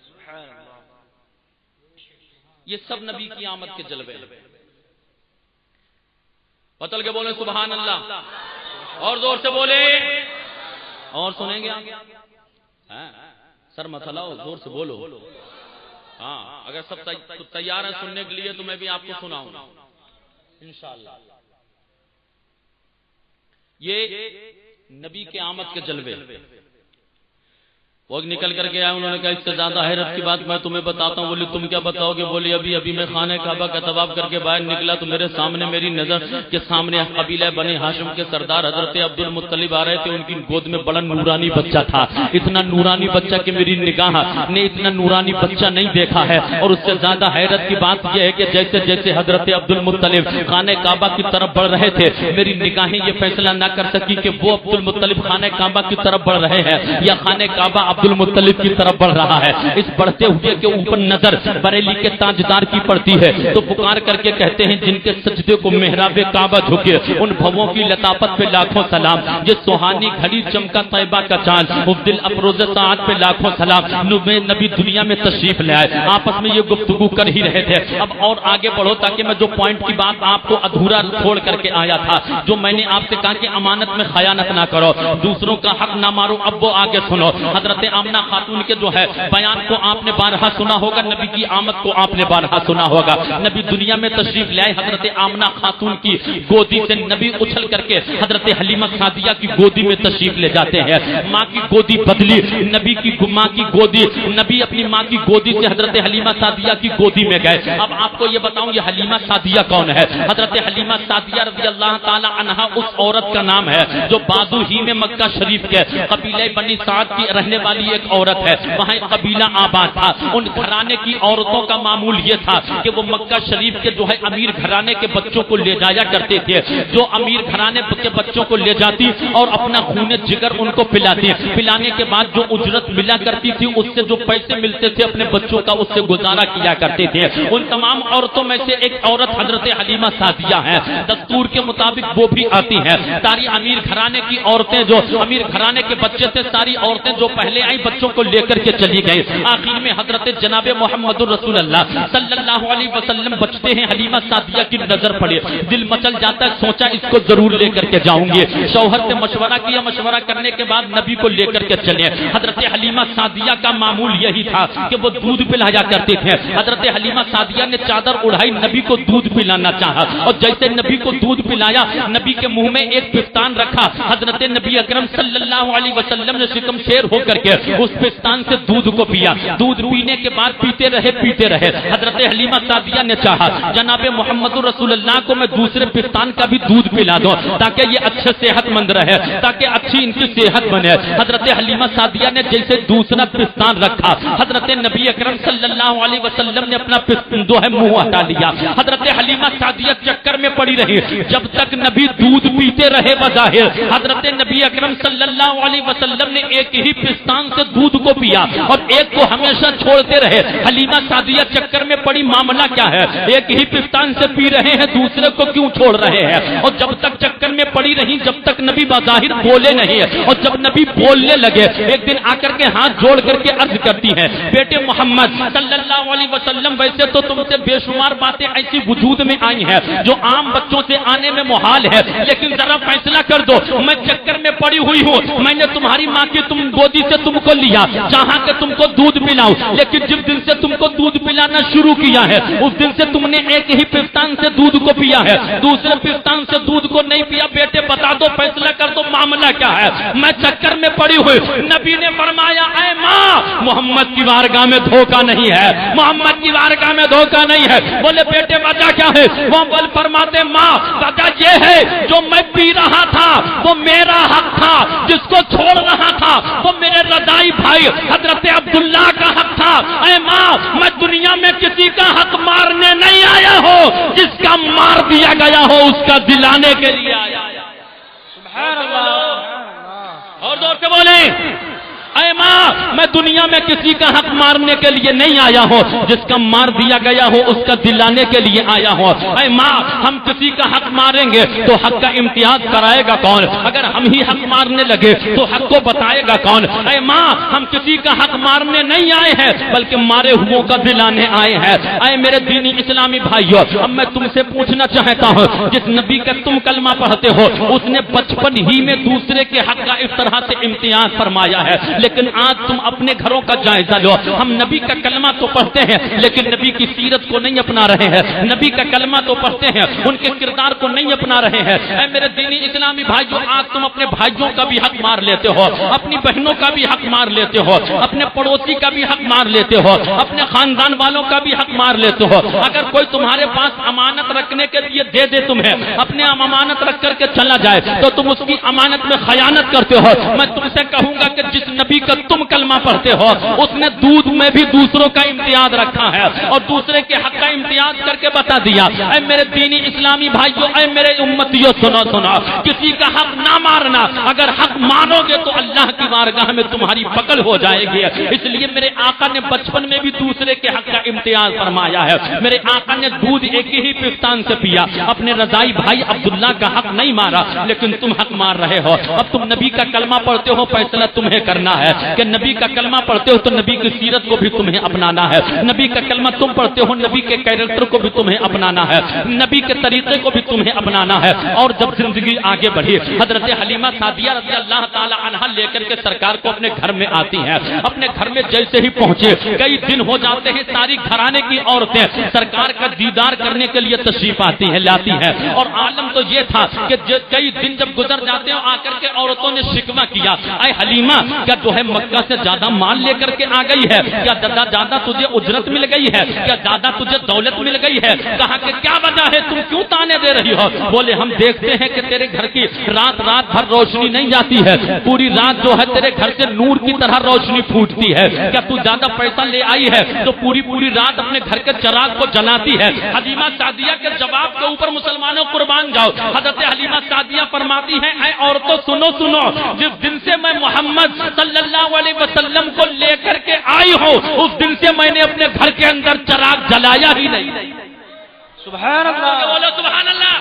سبحان اللہ۔ یہ سب نبی کی آمد کے جلوے پتل کے بولے سبحان اللہ، اور زور سے بولے، اور سنیں گے آپ؟ سر مسئلہ ہو زور سے بولو، ہاں اگر سب تیار ہیں سننے کے لیے تو میں بھی آپ کو سناؤں انشاءاللہ۔ یہ نبی کے آمد کے جلوے، وہ نکل کر کے آئے، انہوں نے کہا اس سے زیادہ حیرت کی بات میں تمہیں بتاتا ہوں۔ بولے تم کیا بتاؤ گے؟ بولے ابھی ابھی میں خانہ کعبہ کا طواف کر کے باہر نکلا تو میرے سامنے میری نظر کے سامنے قبیلہ بنی ہاشم کے سردار حضرت عبد المطلب آ رہے تھے، ان کی گود میں بڑا نورانی بچہ تھا، اتنا نورانی بچہ کہ میری نگاہ نے اتنا نورانی بچہ نہیں دیکھا ہے۔ اور اس سے زیادہ حیرت کی بات یہ ہے کہ جیسے جیسے حضرت عبد المطلب خانہ کعبہ کی طرف بڑھ رہے تھے، میری نگاہیں یہ فیصلہ نہ کر سکی کہ وہ عبد المطلب خانہ کعبہ کی طرف بڑھ رہے ہیں یا خانہ کعبہ عبد المطلب کی طرف بڑھ رہا ہے۔ اس بڑھتے ہوئے کے اوپر نظر بریلی کے تاجدار کی پڑتی ہے تو پکار کر کے کہتے ہیں جن کے سجدے کو محراب کعبہ جھکے ان بھووں کی لطافت پہ لاکھوں سلام، یہ سہانی گھڑی چمکا طیبہ کا چاند مبدل افروز ساعت پہ لاکھوں سلام، نبی دنیا میں تشریف لے آئے۔ آپس میں یہ گفتگو کر ہی رہے تھے۔ اب اور آگے بڑھو تاکہ میں جو پوائنٹ کی بات آپ کو ادھورا چھوڑ کر کے آیا تھا، جو میں نے آپ سے کہا کہ امانت میں خیانت نہ کرو، دوسروں کا حق نہ مارو، اب وہ آگے سنو۔ حضرت آمنہ خاتون کے جو ہے بیان کو آپ نے بارہا سنا ہوگا، نبی کی آمد کو آپ نے بارہا سنا ہوگا۔ نبی دنیا میں تشریف لے آئے، حضرت آمنہ خاتون کی گودی سے نبی اچھل کر کے حضرت حلیمہ سعدیہ کی گودی میں تشریف لے جاتے ہیں۔ ماں کی گودی بدلی، نبی کی ماں کی گودی، نبی اپنی ماں کی گودی سے حضرت حلیمہ سعدیہ کی گودی میں گئے۔ اب آپ کو یہ بتاؤں یہ حلیمہ سعدیہ کون ہے؟ حضرت حلیمہ سعدیہ رضی اللہ تعالی عنہا اس عورت کا نام ہے جو بازو ہی میں مکہ شریف کے قبیلہ بنی سعد کی رہنے والی ایک عورت ہے، وہاں ایک قبیلہ آباد تھا۔ ان گھرانے کی عورتوں کا معمول یہ تھا کہ وہ مکہ شریف کے جو ہے امیر گھرانے کے بچوں کو لے جایا کرتے تھے، جو امیر گھرانے کے بچوں کو لے جاتی اور اپنا خون جگر ان کو پلاتی، پلانے کے بعد جو اجرت ملا کرتی تھی اس سے جو پیسے ملتے تھے اپنے بچوں کا اس سے گزارا کیا کرتے تھے۔ ان تمام عورتوں میں سے ایک عورت حضرت حلیمہ سعدیہ ہے، دستور کے مطابق وہ بھی آتی ہیں۔ ساری امیر گھرانے کی عورتیں جو امیر گھرانے کے بچے تھے، ساری عورتیں جو پہلے آئی بچوں کو لے کر کے چلی گئی۔ آخر میں حضرت جناب محمد رسول اللہ صلی اللہ علیہ وسلم بچتے ہیں، حلیمہ سعدیہ کی نظر پڑی، دل مچل جاتا ہے، سوچا اس کو ضرور لے کر کے جاؤں گے۔ شوہر سے مشورہ کیا، مشورہ کرنے کے بعد نبی کو لے کر کے چلے۔ حضرت حلیمہ سعدیہ کا معمول یہی تھا کہ وہ دودھ پلایا کرتے تھے۔ حضرت حلیمہ سعدیہ نے چادر اڑائی، نبی کو دودھ پلانا چاہا اور جیسے نبی کو دودھ پلایا، نبی کے منہ میں ایک پستان رکھا، حضرت نبی اکرم صلی اللہ علیہ وسلم نے شکم شیر ہو کر کے اس پستان سے دودھ کو پیا۔ دودھ پینے کے بعد پیتے رہے۔ حضرت حلیمہ سعدیہ نے چاہا جناب محمد رسول اللہ کو میں دوسرے پستان کا بھی دودھ پلا دو تاکہ یہ اچھے صحت مند رہے، تاکہ اچھی ان کی صحت بنے۔ حضرت حلیمہ سعدیہ نے جیسے دوسرا پستان رکھا، حضرت نبی اکرم صلی اللہ علیہ وسلم نے اپنا پستان جو ہے منہ ہٹا لیا۔ حضرت حلیمہ سعدیہ چکر میں پڑی رہی جب تک نبی دودھ پیتے رہے بظاہر۔ حضرت نبی اکرم صلی اللہ علیہ وسلم نے ایک ہی پستان پفتان سے دودھ کو پیا اور ایک کو ہمیشہ چھوڑتے رہے. حلیمہ سعدیہ چکر میں پڑی معاملہ کیا ہے؟ ایک ہی پفتان سے پی رہے ہیں, دوسرے کو کیوں چھوڑ رہے ہیں؟ اور جب تک چکر میں پڑی رہی, جب تک نبی بظاہر بولے نہیں, اور جب نبی بولنے لگے ایک دن آ کر کے ہاتھ جوڑ کر کے عرض کرتی ہیں, بیٹے محمد صلی اللہ علیہ وسلم, ویسے تو تم سے بے شمار باتیں ایسی وجود میں آئی ہیں جو عام بچوں سے آنے میں محال ہے, لیکن ذرا فیصلہ کر دو. میں چکر میں پڑی ہوئی ہوں, میں نے تمہاری ماں کی گودی سے تم کو لیا, چاہا کہ تم کو دودھ پلاؤں, لیکن جس دن سے تم کو دودھ پلانا شروع کیا ہے اس دن سے تم نے ایک ہی پفتان سے دودھ کو پیا ہے, دوسرے پفتان سے دودھ کو نہیں پیا. بیٹے بتا دو, فیصلہ کر دو, معاملہ کیا ہے؟ میں چکر میں پڑی ہوئی. نبی نے فرمایا, اے ماں, محمد کی بارگاہ میں دھوکہ نہیں ہے, محمد کی بارگاہ میں دھوکہ نہیں ہے. بولے بیٹے وجہ کیا ہے؟ وہ بول فرماتے, ماں وجہ یہ ہے جو میں پی رہا تھا وہ میرا حق تھا, جس کو چھوڑ رہا تھا وہ میرے رضائی بھائی حضرت عبداللہ کا حق تھا. اے ماں, میں دنیا میں کسی کا حق مارنے نہیں آیا ہوں, جس کا مار دیا گیا ہو اس کا دلانے کے لیے آیا. سبحان اللہ. اور زور سے بولیں, اے ماں, میں دنیا میں کسی کا حق مارنے کے لیے نہیں آیا ہوں, جس کا مار دیا گیا ہو اس کا دلانے کے لیے آیا ہوں. اے ماں, ہم کسی کا حق ماریں گے تو حق کا امتیاز کرائے گا کون؟ اگر ہم ہی حق مارنے لگے تو حق کو بتائے گا کون؟ اے ماں, ہم کسی کا حق مارنے نہیں آئے ہیں بلکہ مارے ہوئوں کا دلانے آئے ہیں. اے میرے دینی اسلامی بھائیو, اب میں تم سے پوچھنا چاہتا ہوں, جس نبی کا تم کلمہ پڑھتے ہو اس نے بچپن ہی میں دوسرے کے حق کا اس طرح سے امتیاز فرمایا ہے, لیکن آج تم اپنے گھروں کا جائزہ لو. ہم نبی کا کلمہ تو پڑھتے ہیں لیکن نبی کی سیرت کو نہیں اپنا رہے ہیں, نبی کا کلمہ تو پڑھتے ہیں, ان کے کردار کو نہیں اپنا رہے ہیں. اے میرے دینی اسلامی بھائیوں, آج تم اپنے بھائیوں کا بھی حق مار لیتے ہو, اپنی بہنوں کا بھی حق مار لیتے ہو, اپنے پڑوسی کا بھی حق مار لیتے ہو, اپنے خاندان والوں کا بھی حق مار لیتے ہو. اگر کوئی تمہارے پاس امانت رکھنے کے لیے دے دے تمہیں, اپنے امانت رکھ کر کے چلا جائے تو تم اس کی امانت میں خیانت کرتے ہو. میں تم سے کہوں گا کہ جس نبی کا تم کلمہ پڑھتے ہو اس نے دودھ میں بھی دوسروں کا امتیاز رکھا ہے اور دوسرے کے حق کا امتیاز کر کے بتا دیا. اے میرے دینی اسلامی بھائیوں, اے میرے امتیوں, سنو سنو, کسی کا حق نہ مارنا. اگر حق مانو گے تو اللہ کی بارگاہ میں تمہاری پکڑ ہو جائے گی. اس لیے میرے آقا نے بچپن میں بھی دوسرے کے حق کا امتیاز فرمایا ہے. میرے آقا نے دودھ ایک ہی پفتان سے پیا, اپنے رضائی بھائی عبداللہ کا حق نہیں مارا, لیکن تم حق مار رہے ہو. اب تم نبی کا کلمہ پڑھتے ہو, فیصلہ تمہیں کرنا ہے کہ نبی کا کلمہ پڑھتے ہو تو نبی کی سیرت کو بھی تمہیں اپنانا ہے, نبی کا کلمہ تم پڑھتے ہو نبی کے کیریکٹر کو بھی تمہیں اپنانا ہے, نبی کے طریقے کو بھی تمہیں اپنانا ہے. اور جب زندگی آگے بڑھی, حضرت حلیمہ سعدیہ رضی اللہ تعالی عنہا لے کر کے سرکار کو اپنے گھر میں آتی ہیں. اپنے گھر میں جیسے ہی پہنچے, کئی دن ہو جاتے ہیں, ساری گھرانے کی عورتیں سرکار کا دیدار کرنے کے لیے تشریف آتی ہیں, لاتی ہیں. اور عالم تو یہ تھا کہ کئی دن جب گزر جاتے ہیں, آ کر کے عورتوں نے شکوہ کیا, اے حلیمہ, کیا جو ہے مکہ سے زیادہ مال لے کر کے آ گئی ہے, کیا زیادہ تجھے اجرت مل گئی ہے, کیا زیادہ تجھے دولت مل گئی ہے؟ کہا کہ کیا وجہ ہے, تم کیوں تانے دے رہی ہو؟ بولے ہم دیکھتے ہیں کہ تیرے گھر کی رات بھر روشنی نہیں جاتی ہے, پوری رات جو ہے تیرے گھر سے نور کی طرح روشنی پھوٹتی ہے. کیا تو زیادہ پیسہ لے آئی ہے تو پوری رات اپنے گھر کے چراغ کو جلاتی ہے؟ حلیمہ سعدیہ کے جواب کے اوپر مسلمانوں قربان جاؤ. حضرت حلیمہ سعدیہ فرماتی ہیں, اے عورتوں سنو, جس دن سے میں محمد صلی اللہ علیہ وسلم کو لے کر کے آئی ہوں اس دن سے میں نے اپنے گھر کے اندر چراغ جلایا ہی نہیں. سبحان اللہ, بولو سبحان اللہ.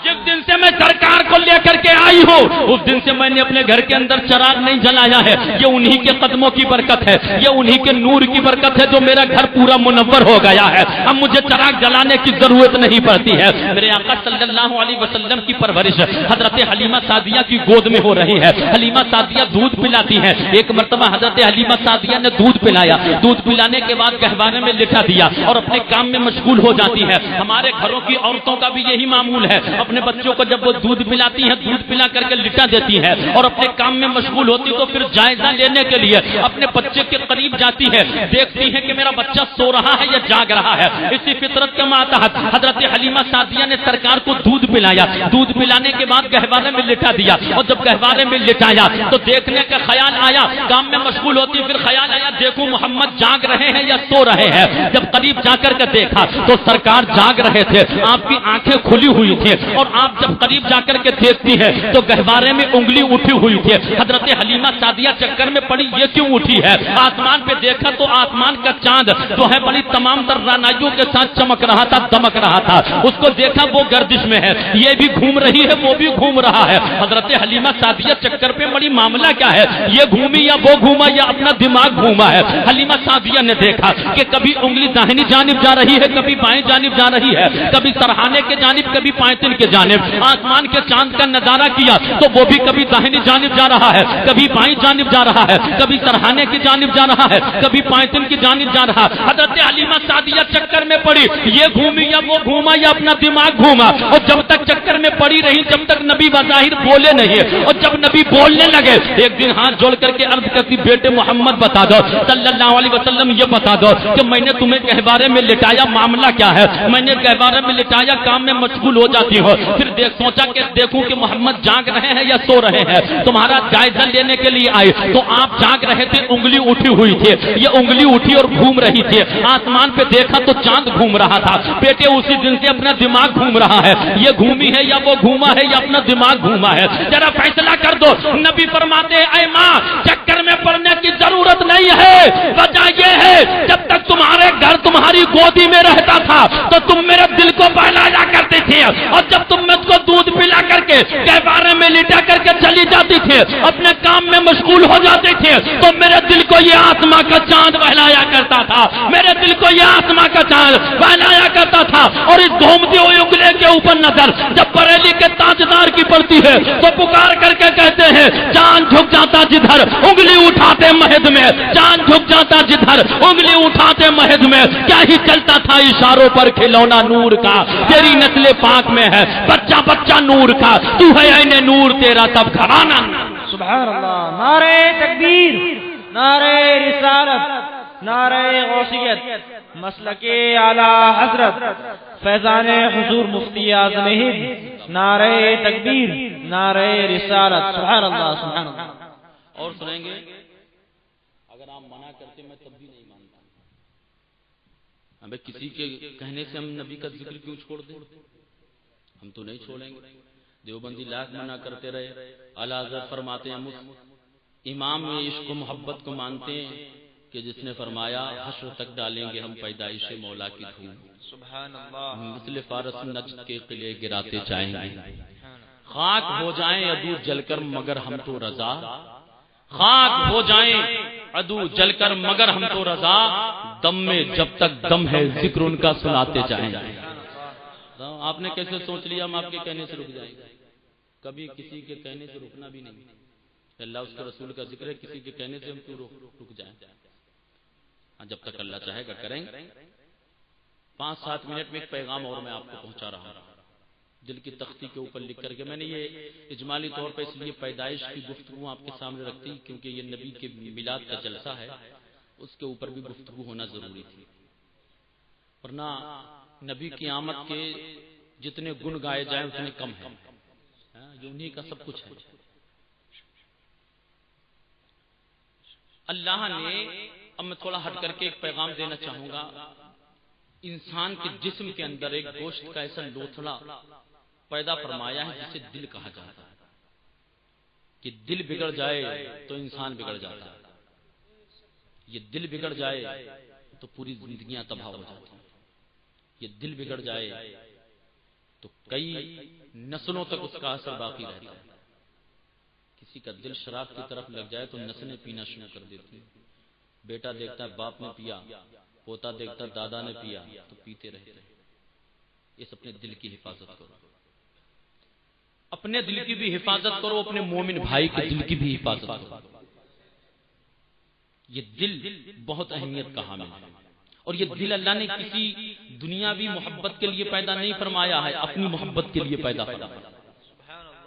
جس دن سے میں سرکار کو لے کر کے آئی ہوں اس دن سے میں نے اپنے گھر کے اندر چراغ نہیں جلایا ہے. یہ انہی کے قدموں کی برکت ہے, یہ انہی کے نور کی برکت ہے جو میرا گھر پورا منور ہو گیا ہے. اب مجھے چراغ جلانے کی ضرورت نہیں پڑتی ہے. میرے آقا صلی اللہ علیہ وسلم کی پرورش حضرت حلیمہ سعدیہ کی گود میں ہو رہی ہے. حلیمہ سعدیہ دودھ پلاتی ہیں. ایک مرتبہ حضرت حلیمہ سعدیہ نے دودھ پلایا, دودھ پلانے کے بعد گہوانے میں لٹا دیا اور اپنے کام میں مشغول ہو جاتی ہے. ہمارے گھروں کی عورتوں کا بھی یہی معمول ہے, اپنے بچوں کو جب وہ دودھ پلاتی ہیں دودھ پلا کر کے لٹا دیتی ہے اور اپنے کام میں مشغول ہوتی تو پھر جائزہ لینے کے لیے اپنے بچے کے قریب جاتی ہے, دیکھتی ہے کہ میرا بچہ سو رہا ہے یا جاگ رہا ہے. اسی فطرت کے ماتحت حضرت حلیمہ سعدیہ نے سرکار کو دودھ پلایا. دودھ پلانے کے بعد گہوارے میں لٹا دیا اور جب گہوارے میں لٹایا تو دیکھنے کا خیال آیا, کام میں مشغول ہوتی پھر خیال آیا دیکھوں محمد جاگ رہے ہیں یا سو رہے ہیں. جب قریب جا کر کے دیکھا تو سرکار جاگ رہے تھے, آپ کی آنکھیں کھلی ہوئی تھی اور آپ جب قریب جا کر کے دیکھتی ہے تو گہوارے میں انگلی اٹھی ہوئی تھی. حضرت حلیمہ سعدیہ چکر میں پڑی یہ کیوں اٹھی ہے؟ آسمان پہ دیکھا تو آسمان کا چاند جو ہے بڑی تمام تر رانائیوں کے ساتھ چمک رہا تھا، دمک رہا تھا. اس کو دیکھا وہ گردش میں ہے، یہ بھی گھوم رہی ہے، وہ بھی گھوم رہا ہے. حضرت حلیمہ سعدیہ چکر پہ بڑی معاملہ کیا ہے؟ یہ گھومی یا وہ گھوما یا اپنا دماغ گھوما ہے. حلیمہ سعدیہ نے دیکھا کہ کبھی انگلی داہنی جانب جا رہی ہے، کبھی بائیں جانب جا رہی ہے، کبھی سرہانے کے جانب، کبھی پائتن کے جانب. آسمان کے چاند کا نظارہ کیا تو وہ بھی کبھی داہنی جانب جا رہا ہے، کبھی بائیں جانب جا رہا ہے، کبھی سرہانے کی جانب جا رہا ہے، کبھی پائتن کی جانب جا رہا. حضرت حلیمہ سعدیہ چکر میں پڑی، یہ گھومی یا وہ گھوما یا اپنا دماغ گھوما. اور جب تک چکر میں پڑی رہی، جب تک نبی بظاہر بولے نہیں. اور جب نبی بولنے لگے ایک دن ہاتھ جوڑ کر کے عرض کرتی بیٹے محمد بتا دو صلی اللہ علیہ وسلم، یہ بتا دو کہ میں نے تمہیں گہوارے میں لٹایا، معاملہ کیا ہے؟ میں نے گہوارے میں لٹایا، کام میں مشغول ہو جاتی ہو. پھر سوچا کہ دیکھوں کہ محمد جاگ رہے ہیں یا سو رہے ہیں، تمہارا جائزہ لینے کے لیے آئے تو آپ جاگ رہے تھے، انگلی اٹھی ہوئی تھی. یہ انگلی اٹھی اور گھوم رہی تھی. آسمان پہ دیکھا تو چاند گھوم رہا تھا. بیٹے اسی دن سے اپنا دماغ گھوم رہا ہے. یہ گھومی ہے یا وہ گھوما ہے یا اپنا دماغ گھوما ہے؟ ذرا فیصلہ کر دو. نبی فرماتے ہیں اے ماں چکر میں پڑنے کی ضرورت نہیں ہے. وجہ یہ ہے جب تک تمہارے گھر تمہاری گودی میں رہتا تھا تو تم میرے دل کو بہلایا کرتے تھے، اور جب تم مجھ کو دودھ پلا کر کے گہوارے میں لٹا کر کے چلی جاتی تھی، اپنے کام میں مشغول ہو جاتے تھے، تو میرے دل کو یہ آسماں کا چاند بہلایا کرتا تھا. میرے دل کو یہ آسماں کا چاند بہلایا کرتا تھا. اور اس گھومتی ہوئی انگلی کے اوپر نظر جب بریلی کے تاجدار کی پڑتی ہے تو پکار کر کے کہتے ہیں چاند جھک جاتا جدھر انگلی اٹھاتے مہد میں، چاند جھک جاتا جدھر انگلی اٹھاتے مہد میں. کیا ہی چلتا تھا اشاروں پر کھلونا نور کا، تیری نسل پاک میں ہے بچہ بچہ نور کا، تو ہے عین نور تیرا تب گھرانا. سبحان اللہ. نعرہ تکبیر، نعرہ رسالت، نعرہ غوثیت، مسلک اعلی حضرت فیضان حضور مفتی اعظم ہند. نعرہ تکبیر، نعرہ رسالت. سبحان اللہ، سبحان اللہ. اور سنیں گے اگر آپ منع کرتے میں تب بھی نہیں مانتا. ابے کسی کے کہنے سے ہم نبی کا ذکر کیوں چھوڑ دیں؟ ہم تو نہیں چھوڑیں گے. دیوبندی لاکھ منع کرتے رہے. اعلیٰ حضرت فرماتے ہیں امام عشق و محبت کو مانتے ہیں کہ جس نے فرمایا حشر تک ڈالیں گے ہم پیدائش مولا کی دھوم. سبحان اللہ. مثل فارس نجد کے قلعے گراتے جائیں گے، خاک ہو جائیں عدو جل کر مگر ہم تو رضا. خاک ہو جائیں عدو جل کر مگر ہم تو رضا، دم میں جب تک دم ہے ذکر ان کا سناتے جائیں. آپ نے کیسے سوچ لیا ہم آپ کے کہنے سے رک جائیں گے؟ کبھی کسی کے کہنے سے رکنا بھی نہیں. اللہ اس کے رسول کا ذکر ہے، کسی کے کہنے سے ہم کیوں رک جائیں؟ جب تک اللہ چاہے گا کریں گے. 5-7 منٹ میں ایک پیغام اور میں آپ کو پہنچا رہا ہوں دل کی تختی کے اوپر لکھ کر کے. میں نے یہ اجمالی طور پر اس لیے پیدائش کی گفتگو آپ کے سامنے رکھتی کیونکہ یہ نبی کے میلاد کا جلسہ ہے، اس کے اوپر بھی گفتگو ہونا ضروری تھی. ورنہ نبی کی آمد کے جتنے گن گائے جائیں اتنے کم ہیں. یہ انہی کا سب کچھ ہے. اللہ نے، اب میں تھوڑا ہٹ کر کے ایک پیغام دینا چاہوں گا. انسان کے جسم کے اندر ایک گوشت کا ایسا لوتھڑا پیدا فرمایا ہے جسے دل کہا جاتا ہے. کہ دل بگڑ جائے تو انسان بگڑ جاتا ہے. یہ دل بگڑ جائے تو پوری زندگیاں تباہ ہو جاتی ہیں. یہ دل بگڑ جائے تو کئی نسلوں تک اس کا اثر باقی رہتا ہے. کسی کا دل شراب کی طرف لگ جائے تو نسلیں پینا شروع کر دیتی ہیں. بیٹا دیکھتا ہے باپ نے پیا، پوتا دیکھتا دادا نے پیا تو پیتے رہتے ہیں. اس اپنے دل کی حفاظت کرو، اپنے دل کی بھی حفاظت کرو، اپنے مومن بھائی کے دل کی بھی حفاظت کرو. یہ دل بہت اہمیت کا حامل ہے. اور یہ دل اللہ نے کسی دنیاوی محبت کے لیے پیدا نہیں فرمایا ہے، اپنی محبت کے لیے پیدا فرمایا.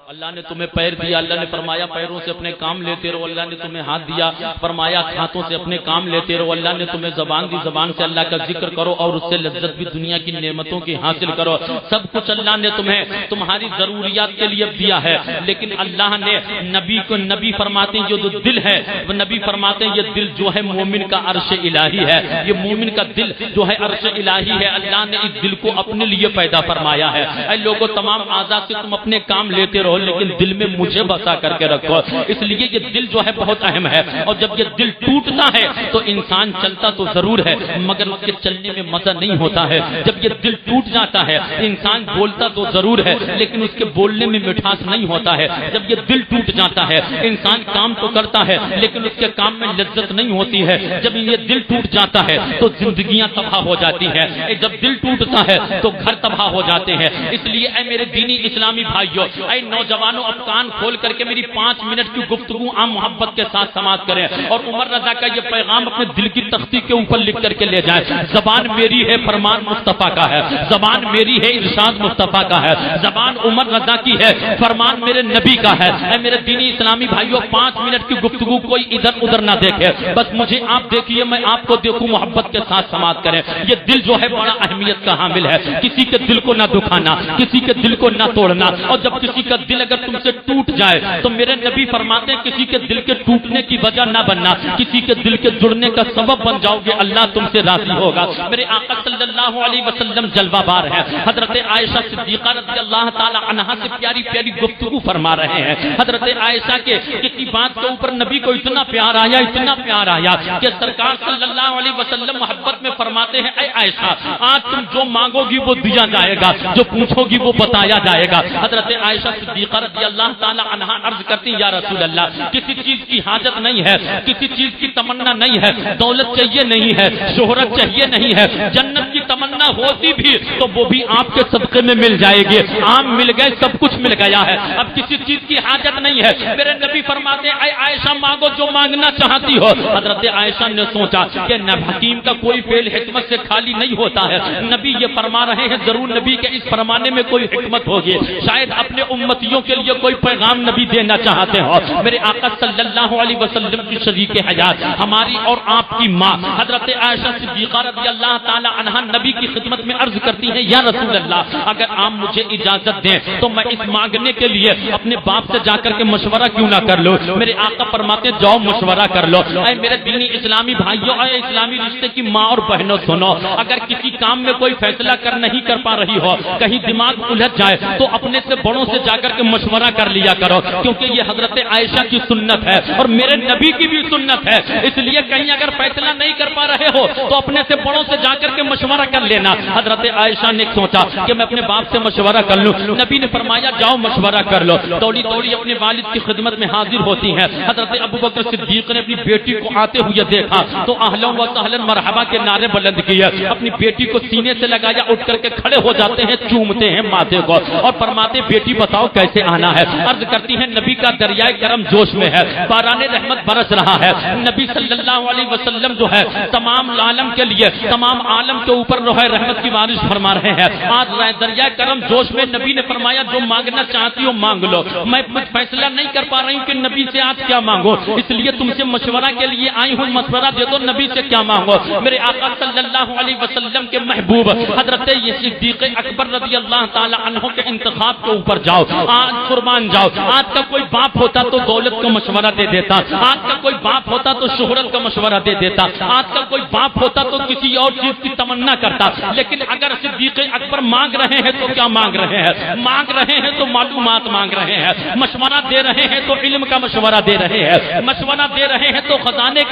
اللہ نے تمہیں پیر دیا، اللہ نے فرمایا پیروں سے اپنے کام لیتے رہو، اللہ نے تمہیں ہاتھ دیا، فرمایا ہاتھوں سے اپنے کام لیتے رہو، اللہ نے تمہیں زبان دی، زبان سے اللہ کا ذکر کرو اور اس سے لذت بھی دنیا کی نعمتوں کی حاصل کرو، سب کچھ اللہ نے تمہیں تمہاری ضروریات کے لیے دیا ہے، لیکن اللہ نے نبی کو، نبی فرماتے ہیں یہ جو دل ہے، وہ نبی فرماتے ہیں یہ دل جو ہے مومن کا عرش الہی ہے، یہ مومن کا دل جو ہے عرش الہی ہے، اللہ نے اس دل کو اپنے لیے پیدا فرمایا ہے۔ اے لوگوں تمام اعضاء سے تم اپنے کام لیتے رہو لیکن دل میں مجھے بسا کر کے رکھو، اس لیے یہ دل جو ہے بہت اہم ہے، اور جب یہ دل ٹوٹتا ہے تو انسان چلتا تو ضرور ہے مگر اس کے چلنے میں مزہ نہیں ہوتا ہے، جب یہ دل ٹوٹ جاتا ہے انسان بولتا تو ضرور ہے لیکن اس کے بولنے میں مٹھاس نہیں ہوتا ہے، جب یہ دل ٹوٹ جاتا ہے انسان کام تو کرتا ہے لیکن اس کے کام میں لذت نہیں ہوتی ہے، جب یہ دل ٹوٹ جاتا ہے تو زندگیاں تباہ ہو جاتی ہیں، جب دل ٹوٹتا ہے تو گھر تباہ ہو جاتے ہیں، اس لیے اے میرے دینی اسلامی بھائیوں، اے نوجوانوں اب کان کھول کر کے میری 5 منٹ کی گفتگو عام محبت کے ساتھ سماعت کریں اور عمر رضا کا یہ پیغام اپنے دل کی تختی کے اوپر لکھ کر کے لے جائیں، زبان میری ہے فرمان مصطفیٰ کا ہے، زبان میری ہے ارشاد مصطفیٰ کا ہے، زبان عمر رضا کی ہے فرمان میرے نبی کا ہے۔ اے میرے دینی اسلامی بھائیوں 5 منٹ کی گفتگو کوئی ادھر ادھر نہ دیکھے، بس مجھے آپ دیکھیے میں آپ کو دیکھوں، محبت کے ساتھ سماعت کریں، یہ دل جو ہے بڑا اہمیت کا حامل ہے، کسی کے دل کو نہ دکھانا، کسی کے دل کو نہ توڑنا، اور جب کسی کا دل اگر تم سے ٹوٹ جائے تو میرے نبی فرماتے ہیں کسی کے دل کے ٹوٹنے کی وجہ نہ بننا، کسی کے دل کے جڑنے کا سبب بن جاؤ گے، اللہ تم سے راضی ہوگا۔ میرے آقا صلی اللہ علیہ وسلم جلوہ بار ہے، حضرت عائشہ صدیقہ رضی اللہ تعالی عنہا سے پیاری پیاری گفتگو فرما رہے ہیں، حضرت عائشہ کے کسی بات کے اوپر نبی کو اتنا پیار آیا، اتنا پیار آیا کہ سرکار صلی اللہ علیہ وسلم محبت میں فرماتے ہیں اے عائشہ آج تم جو مانگو گی وہ دیا جائے گا، جو پوچھو گی وہ بتایا جائے گا۔ حضرت عائشہ صدیقہ رضی اللہ تعالی عنہا عرض کرتی یا رسول اللہ کسی چیز کی حاجت نہیں ہے، کسی چیز کی تمنا نہیں ہے، دولت چاہیے نہیں ہے، شہرت چاہیے نہیں ہے، جنت کی تمنا ہوتی بھی تو وہ بھی آپ کے صدقے میں مل جائے گی، آم مل گئے سب کچھ مل گیا ہے، اب کسی چیز کی حاجت نہیں ہے۔ میرے نبی فرماتے اے عائشہ مانگو جو مانگنا چاہتی ہو۔ حضرت عائشہ نے سوچا کہ حکیم کا کوئی فعل حکمت سے خالی نہیں ہوتا ہے، نبی یہ فرما رہے ہیں ضرور نبی کے اس فرمانے میں کوئی حکمت ہوگی، شاید اپنے امتیوں کے لیے کوئی پیغام نبی دینا چاہتے ہو۔ میرے آقا صلی اللہ علیہ وسلم کی شریک حیات ہماری اور آپ کی ماں حضرت عائشہ صدیقہ رضی اللہ تعالی عنہا نبی کی خدمت میں عرض کرتی ہیں یا رسول اللہ اگر آپ مجھے اجازت دیں تو میں اس مانگنے کے لیے اپنے باپ سے جا کر کے مشورہ کیوں نہ کر لو۔ میرے آقا فرماتے جاؤ مشورہ کر لو۔ اے میرے دینی اسلامی بھائیوں، اے اسلامی رشتے کی ماں اور بہنوں سنو، اگر کسی کام میں کوئی فیصلہ نہیں کر پا رہی ہو، کہیں دماغ الجھ جائے تو اپنے سے بڑوں سے جا کر کے مشورہ کر لیا کرو، کیونکہ یہ حضرت عائشہ کی سنت ہے اور میرے نبی کی بھی سنت ہے، اس لیے کہیں اگر فیصلہ نہیں کر پا رہے ہو تو اپنے سے بڑوں سے جا کر کے مشورہ کر لینا۔ حضرت عائشہ نے سوچا کہ میں اپنے باپ سے مشورہ کر لوں، نبی نے فرمایا جاؤ مشورہ کر لو۔ دوڑی دوڑی اپنے والد کی خدمت میں حاضر ہوتی ہیں، حضرت ابوبکر صدیق نے اپنی بیٹی کو آتے ہوئے دیکھا تو اہلا و سہلا مرحبا کے نعرے بلند کیے، اپنی بیٹی کو سینے سے لگایا، اٹھ کر کے کھڑے ہو جاتے ہیں، چومتے ہیں ماتھے کو اور فرماتے بیٹی بتاؤ کیسے آنا ہے۔ عرض کرتی ہے نبی کا دریائے کرم جوش میں ہے، باران رحمت برس رہا ہے، نبی صلی اللہ علیہ وسلم جو ہے تمام عالم کے لیے، تمام عالم کے اوپر جو ہے رحمت کی بارش فرما رہے ہیں۔ آج دریائے کرم جوش میں نبی نے فرمایا جو مانگنا چاہتی ہو مانگ لو، میں کچھ فیصلہ نہیں کر پا رہی ہوں کہ نبی سے آج کیا مانگو، اس لیے تم سے مشورہ کے لیے آئی ہوں، مشورہ دے دو نبی سے کیا مانگو۔ میرے آقا صلی اللہ علیہ وسلم کے محبوب حضرت صدیق اکبر رضی اللہ تعالی عنہ کے انتخاب کے اوپر جاؤ، آج قربان جاؤ۔ آج کا کوئی باپ ہوتا تو دولت کا مشورہ دے دیتا، آج کا کوئی باپ ہوتا تو شہرت کا مشورہ دے دیتا، آج کا کوئی باپ ہوتا تو کسی اور چیز کی تمنا کرتا، لیکن اگر صدیق اکبر مانگ رہے ہیں تو کیا مانگ رہے ہیں؟ مانگ رہے ہیں تو معلومات مانگ رہے ہیں، مشورہ دے رہے ہیں تو علم کا مشورہ دے رہے ہیں، مشورہ دے رہے ہیں تو خزانے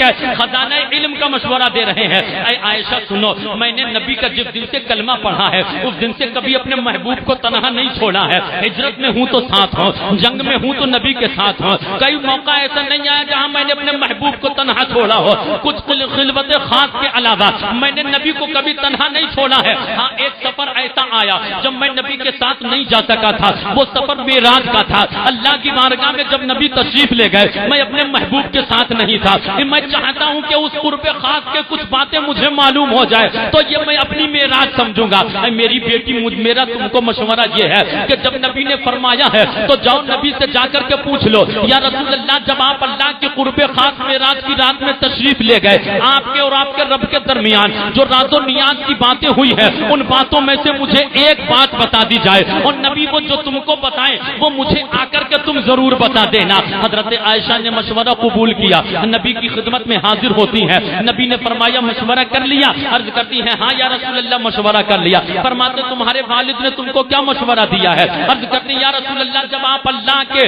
علم کا مشورہ دے رہے ہیں۔ اے عائشہ سنو، میں نے نبی کا جس دن سے کلمہ پڑھا ہے اس دن سے کبھی اپنے محبوب کو تنہا نہیں چھوڑا ہے، ہجرت میں ہوں تو ساتھ ہوں، جنگ میں ہوں تو نبی کے ساتھ ہوں، کئی موقع ایسا نہیں آیا جہاں میں نے اپنے محبوب کو تنہا چھوڑا ہو، کچھ خلوت خاص کے علاوہ میں نے نبی کو کبھی تنہا کندھا نہیں چھوڑا ہے. ہاں ایک سفر ایسا آیا جب میں نبی کے ساتھ نہیں جا سکا تھا, وہ سفر معراج کا تھا. اللہ کی بارگاہ میں جب نبی تشریف لے گئے, میں اپنے محبوب کے ساتھ نہیں تھا. میں چاہتا ہوں کہ اس قرب خاص کے کچھ باتیں مجھے معلوم ہو جائے تو یہ میں اپنی معراج سمجھوں گا. میری بیٹی میرا تم کو مشورہ یہ ہے کہ جب نبی نے فرمایا ہے تو جاؤ نبی سے جا کر کے پوچھ لو, یا رسول اللہ جب آپ اللہ کے قرب خاص معراج کی رات میں تشریف لے گئے, آپ کے اور آپ کے رب کے درمیان جو راز و نیاز کی باتیں ہوئی ہیں ان باتوں میں سے مجھے ایک بات بتا دی جائے, اور نبی وہ جو تم کو بتائیں وہ مجھے آ کر کے تم ضرور بتا دینا. حضرت عائشہ نے مشورہ قبول کیا, نبی کی خدمت میں حاضر ہوتی ہیں. نبی نے فرمایا مشورہ کر لیا؟ عرض کرتی ہے ہاں یا رسول اللہ مشورہ کر لیا. فرماتے تمہارے والد نے تم کو کیا مشورہ دیا ہے؟ عرض کرتی یا رسول اللہ جب آپ اللہ کے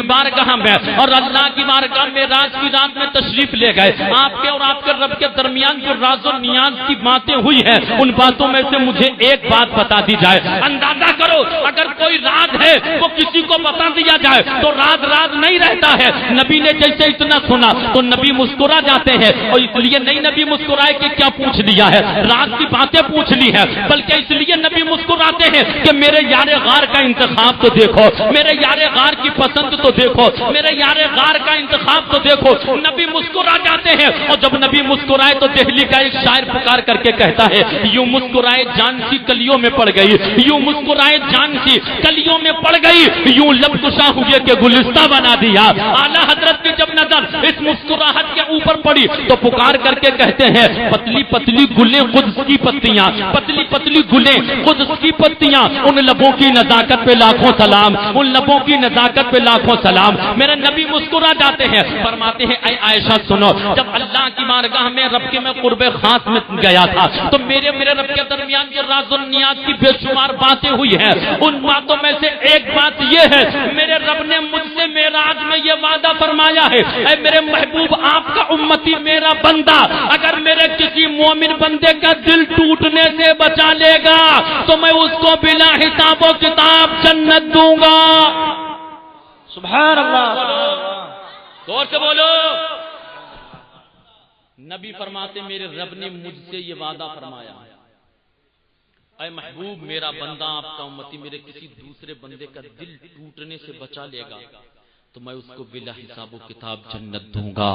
بارگاہ میں اور اللہ کی بارگاہ میں معراج کی رات میں تشریف لے گئے, آپ کے اور آپ کے رب کے درمیان جو راز و نیاز کی باتیں ہوئی ہیں ان باتوں میں سے مجھے ایک بات بتا دی جائے. اندازہ کرو اگر کوئی راز ہے وہ کسی کو بتا دیا جائے تو راز راز نہیں رہتا ہے. نبی نے جیسے اتنا سنا تو نبی مسکرا جاتے ہیں, اور اس لیے نہیں نبی مسکرائے کہ کیا پوچھ لیا ہے, راز کی باتیں پوچھ لی ہے, بلکہ اس لیے نبی مسکراتے ہیں کہ میرے یار غار کا انتخاب تو دیکھو, میرے یار غار کی پسند تو دیکھو, میرے یار غار کا انتخاب تو دیکھو. نبی مسکرا جاتے ہیں, اور جب نبی مسکرائے تو دہلی کا ایک شاعر پکار کر کے کہتا ہے یوں مسکرائے جان سی کلیوں میں پڑ گئی, یوں مسکرائے جان سی کلیوں میں پڑ گئی, یوں لب کشا ہوئے کہ گلستہ بنا دیا. اعلیٰ حضرت کی جب نظر اس مسکراہٹ کے اوپر پڑی تو پکار کر کے کہتے ہیں پتلی پتلی گلیں قدس کی پتیاں, پتلی پتلی گلیں قدس کی پتیاں, ان لبوں کی نزاکت پہ لاکھوں سلام, ان لبوں کی نزاکت پہ لاکھوں سلام. میرے نبی مسکرا جاتے ہیں, فرماتے ہیں اے عائشہ سنو, جب اللہ کی بارگاہ میں رب کے میں قرب خاص میں گیا تھا تو میرے رب کے درمیان جو راز و نیاز کی بے شمار باتیں ہوئی ہیں ان باتوں میں سے ایک بات یہ ہے میرے رب نے مجھ سے معراج میں یہ وعدہ فرمایا ہے اے میرے محبوب آپ کا امتی میرا بندہ اگر میرے کسی مومن بندے کا دل ٹوٹنے سے بچا لے گا تو میں اس کو بلا حساب و کتاب جنت دوں گا. سبحان اللہ, غور سے بولو. نبی فرماتے میرے رب نے مجھ سے یہ وعدہ فرمایا اے محبوب میرا بندہ آپ کا امتی میرے کسی دوسرے بندے کا دل ٹوٹنے سے بچا لے گا تو میں اس کو بلا حساب و کتاب جنت دوں گا,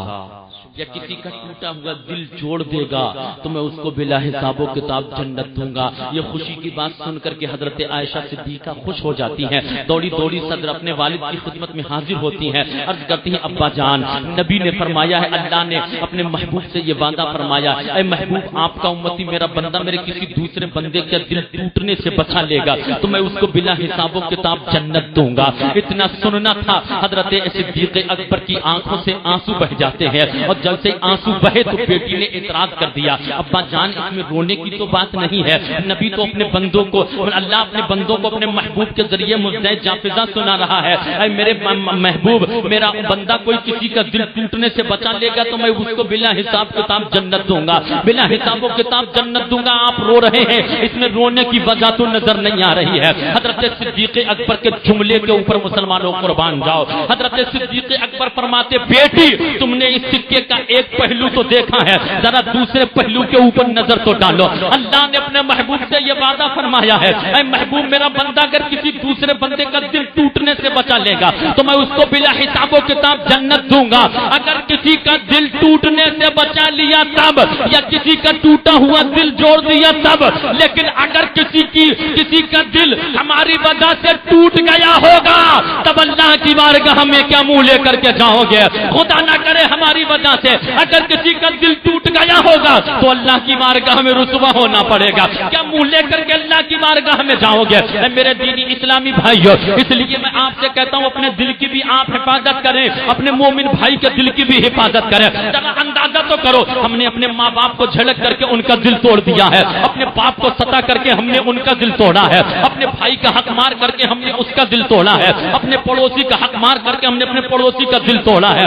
یا کسی کا ٹوٹا ہوا دل جوڑ دے گا تو میں اس کو بلا حساب و کتاب جنت دوں گا. یہ خوشی کی بات سن کر کے حضرت عائشہ صدیقہ خوش ہو جاتی ہیں, دوڑی دوڑی صدر اپنے والد کی خدمت میں حاضر ہوتی ہیں, عرض کرتی ہیں ابا جان نبی نے فرمایا ہے اللہ نے اپنے محبوب سے یہ وعدہ فرمایا اے محبوب آپ کا امتی میرا بندہ میرے کسی دوسرے بندے کا دل ٹوٹنے سے بچا لے گا تو میں اس کو بلا حساب و کتاب جنت دوں گا. اتنا سننا تھا حضرت صدیق اکبر کی آنکھوں سے آنسو بہ جاتے ہیں, اور جب سے آنسو بہے تو بیٹی نے اعتراض کر دیا ابا جان اس میں رونے کی تو بات نہیں ہے, نبی تو اپنے بندوں کو اللہ اپنے بندوں کو اپنے محبوب کے ذریعے مزدہ جافزہ سنا رہا ہے اے میرے محبوب میرا بندہ کوئی کسی کا دل ٹوٹنے سے بچا لے گا تو میں اس کو بلا حساب کتاب جنت دوں گا, بلا حساب و کتاب جنت دوں گا. آپ رو رہے ہیں, اس میں رونے کی وجہ تو نظر نہیں آ رہی ہے. حضرت صدیق اکبر کے جملے کے اوپر مسلمانوں قربان جاؤ. حضرت صدیق اکبر فرماتے بیٹی تم نے اس سکے کا ایک پہلو تو دیکھا ہے, ذرا دوسرے پہلو کے اوپر نظر تو ڈالو. اللہ نے اپنے محبوب سے یہ وعدہ فرمایا ہے اے محبوب میرا بندہ اگر کسی دوسرے بندے کا دل ٹوٹنے سے بچا لے گا تو میں اس کو بلا حساب و کتاب جنت دوں گا. اگر کسی کا دل ٹوٹنے سے بچا لیا تب, یا کسی کا ٹوٹا ہوا دل جوڑ دیا تب, لیکن اگر کسی کا دل ہماری وجہ سے ٹوٹ گیا ہوگا تب اللہ کی بارگاہ میں کیا منہ لے کر کے جاؤ گے؟ خدا نہ کرے ہماری وجہ سے اگر کسی کا دل ٹوٹ گیا ہوگا تو اللہ کی بارگاہ میں رسوا ہونا پڑے گا. کیا منہ لے کر کے اللہ کی بارگاہ میں جاؤ گے؟ میرے دینی اسلامی بھائیو, اس لیے میں آپ سے کہتا ہوں اپنے دل کی بھی آپ حفاظت کریں, اپنے مومن بھائی کے دل کی بھی حفاظت کریں. ذرا اندازہ تو کرو, ہم نے اپنے ماں باپ کو جھڑک کر کے ان کا دل توڑ دیا ہے, اپنے باپ کو ستا کر کے ہم نے ان کا دل توڑا ہے, اپنے بھائی کا حق مار کر کے ہم نے اس کا دل توڑا ہے, اپنے پڑوسی کا حق مار کر کے ہم نے اپنے پڑوسی کا دل توڑا ہے.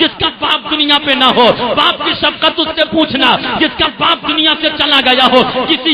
جس کا باپ دنیا پہ نہ ہو، باپ کی شفقت اس سے پوچھنا، جس کا باپ دنیا سے چلا گیا ہو، کسی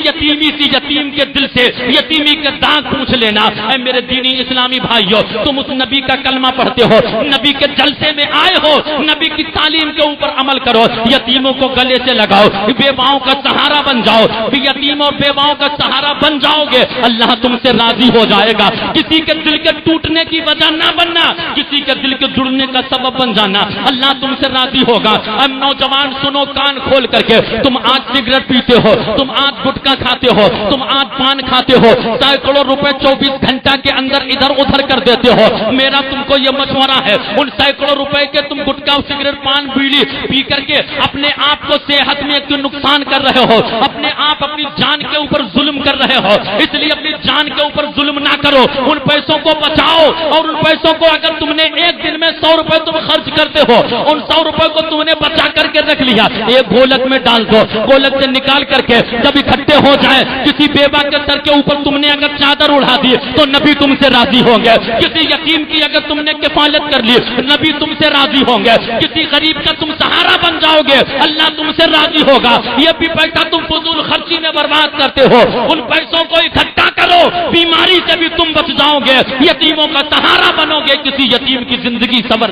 یتیم کے دل سے یتیمی کا داغ پوچھ لینا۔ اے میرے دینی اسلامی بھائیو، تم اس نبی کا کلمہ پڑھتے ہو، نبی کے جلسے میں آئے ہو، نبی کی تعلیم کے اوپر عمل کرو، یتیموں کو گلے سے لگاؤ، بیواؤں کا سہارا بن جاؤ، یتیم اور بیواؤں کا سہارا بن جاؤ گے، اللہ تم سے راضی ہو جائے گا۔ کسی کے دل کے ٹوٹنے کی وجہ نہ بننا، کسی کے دل کے جڑنے کا سبب بن جانا، اللہ تم سے راضی ہوگا۔ اب نوجوان سنو کان کھول کر کے، تم آج سگریٹ پیتے ہو، تم آج گٹکا کھاتے ہو، تم آج پان کھاتے ہو، سینکڑوں روپے 24 گھنٹہ کے اندر ادھر ادھر کر دیتے ہو۔ میرا تم کو یہ مشورہ ہے، ان سینکڑوں روپے کے تم گٹکا سگریٹ پان بیڑی پی کر کے اپنے آپ کو صحت میں ایک نقصان کر رہے ہو، اپنے آپ اپنی جان کے اوپر ظلم کر رہے ہو، اس لیے اپنی جان کے اوپر ظلم نہ کرو، ان پیسوں کو بچاؤ، اور ان پیسوں کو اگر تم نے ایک دن میں 100 روپے تم خرچ کرتے ہو، ان 100 روپے کو تم نے بچا کر کے رکھ لیا، ایک گولک میں ڈال دو، گولک سے نکال کر کے جب اکٹھے ہو جائیں، کسی بیوہ کے سر کے اوپر تم نے اگر چادر اڑا دی تو نبی تم سے راضی ہوں گے، کسی یتیم کی اگر تم نے کفالت کر لی نبی تم سے راضی ہوں گے، کسی غریب کا تم سہارا بن جاؤ گے، اللہ تم سے راضی ہوگا۔ یہ بھی پیسہ تم فضول خرچی میں برباد کرتے ہو، ان پیسوں کو اکٹھا کرو، بیماری سے بھی تم بچ جاؤ گے، یتیموں کا سہارا بنو گے، کسی یتیم کی زندگی صبر۔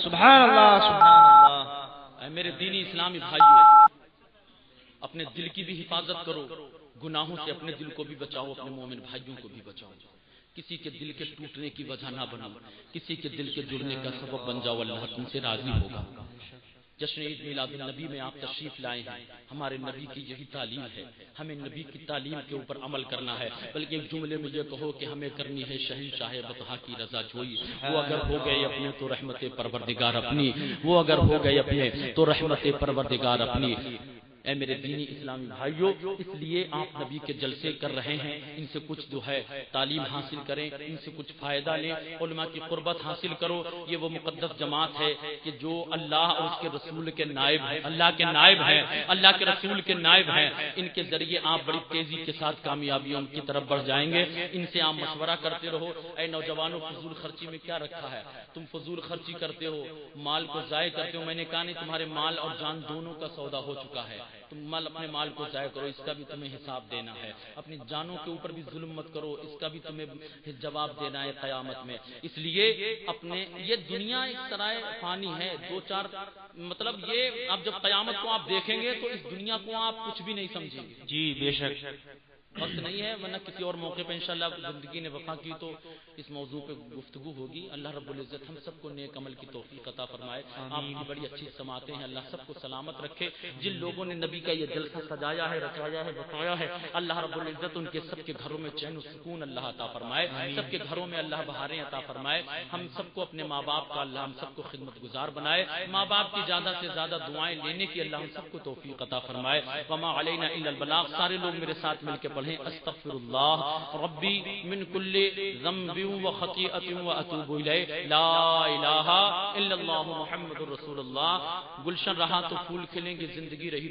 سبحان اللہ سبحان اللہ۔ اے میرے دینی اسلامی بھائیو، اپنے دل کی بھی حفاظت کرو، گناہوں سے اپنے دل کو بھی بچاؤ، اپنے مومن بھائیوں کو بھی بچاؤ، کسی کے دل کے ٹوٹنے کی وجہ نہ بنو، کسی کے دل کے جڑنے کا سبب بن جاؤ، اللہ تم سے راضی ہوگا۔ جشن عید میلاد النبی میں آپ تشریف لائے ہیں، ہمارے نبی کی یہی تعلیم ہے، ہمیں نبی کی تعلیم کے اوپر عمل کرنا ہے، بلکہ ایک جملے میں یہ کہو کہ ہمیں کرنی ہے شہنشاہ بطحا کی رضا جوئی، وہ اگر ہو گئے اپنے تو رحمت پروردگار اپنی، وہ اگر ہو گئے اپنے تو رحمت پروردگار اپنی۔ اے میرے دینی اسلامی بھائیوں، اس لیے آپ نبی کے جلسے کر رہے ہیں، ان سے کچھ جو ہے تعلیم حاصل کریں، ان سے کچھ فائدہ لیں، علماء کی قربت حاصل کرو۔ یہ وہ مقدس جماعت ہے کہ جو اللہ اور اس کے رسول کے نائب ہیں، اللہ کے نائب ہیں، اللہ کے رسول کے نائب ہیں، ان کے ذریعے آپ بڑی تیزی کے ساتھ کامیابیوں کی طرف بڑھ جائیں گے۔ ان سے آپ مشورہ کرتے رہو۔ اے نوجوانوں، فضول خرچی میں کیا رکھا ہے؟ تم فضول خرچی کرتے ہو، مال کو ضائع کرتے ہو۔ میں نے کہا نہیں، تمہارے مال اور جان دونوں کا سودا ہو چکا ہے، تم اپنے مال کو ضائع کرو، اس کا بھی تمہیں حساب دینا ہے، اپنی جانوں کے اوپر بھی ظلم مت کرو، اس کا بھی تمہیں جواب دینا ہے قیامت میں۔ اس لیے اپنے یہ دنیا ایک سرائے فانی ہے، دو چار مطلب یہ اب جب قیامت کو آپ دیکھیں گے تو اس دنیا کو آپ کچھ بھی نہیں سمجھیں گے۔ جی بے شک، وقت نہیں ہے، ورنہ کسی اور موقع پہ انشاءاللہ زندگی نے وفا کی تو اس موضوع پہ گفتگو ہوگی۔ اللہ رب العزت ہم سب کو نیک عمل کی توفیق عطا فرمائے۔ آپ کی بڑی اچھی سماعتیں ہیں، اللہ سب کو سلامت رکھے۔ جن لوگوں نے نبی کا یہ جلسہ سجایا ہے، رچایا ہے، بتایا ہے، اللہ رب العزت ان کے سب کے گھروں میں چین و سکون اللہ عطا فرمائے، سب کے گھروں میں اللہ بہاریں عطا فرمائے۔ ہم سب کو اپنے ماں باپ کا اللہ ہم سب کو خدمت گزار بنائے، ماں باپ کی زیادہ سے زیادہ دعائیں لینے کی اللہ ہم سب کو توفیق عطا فرمائے۔ وما علینا الا البلاغ۔ سارے لوگ میرے ساتھ مل کے پڑھیں، استغفر اللہ ربی من کل ذنب و خطیئۃ و اتوب الیہ، لا الہ الا اللہ محمد رسول اللہ۔ گلشن رہا تو پھول کھلیں گے، زندگی رہی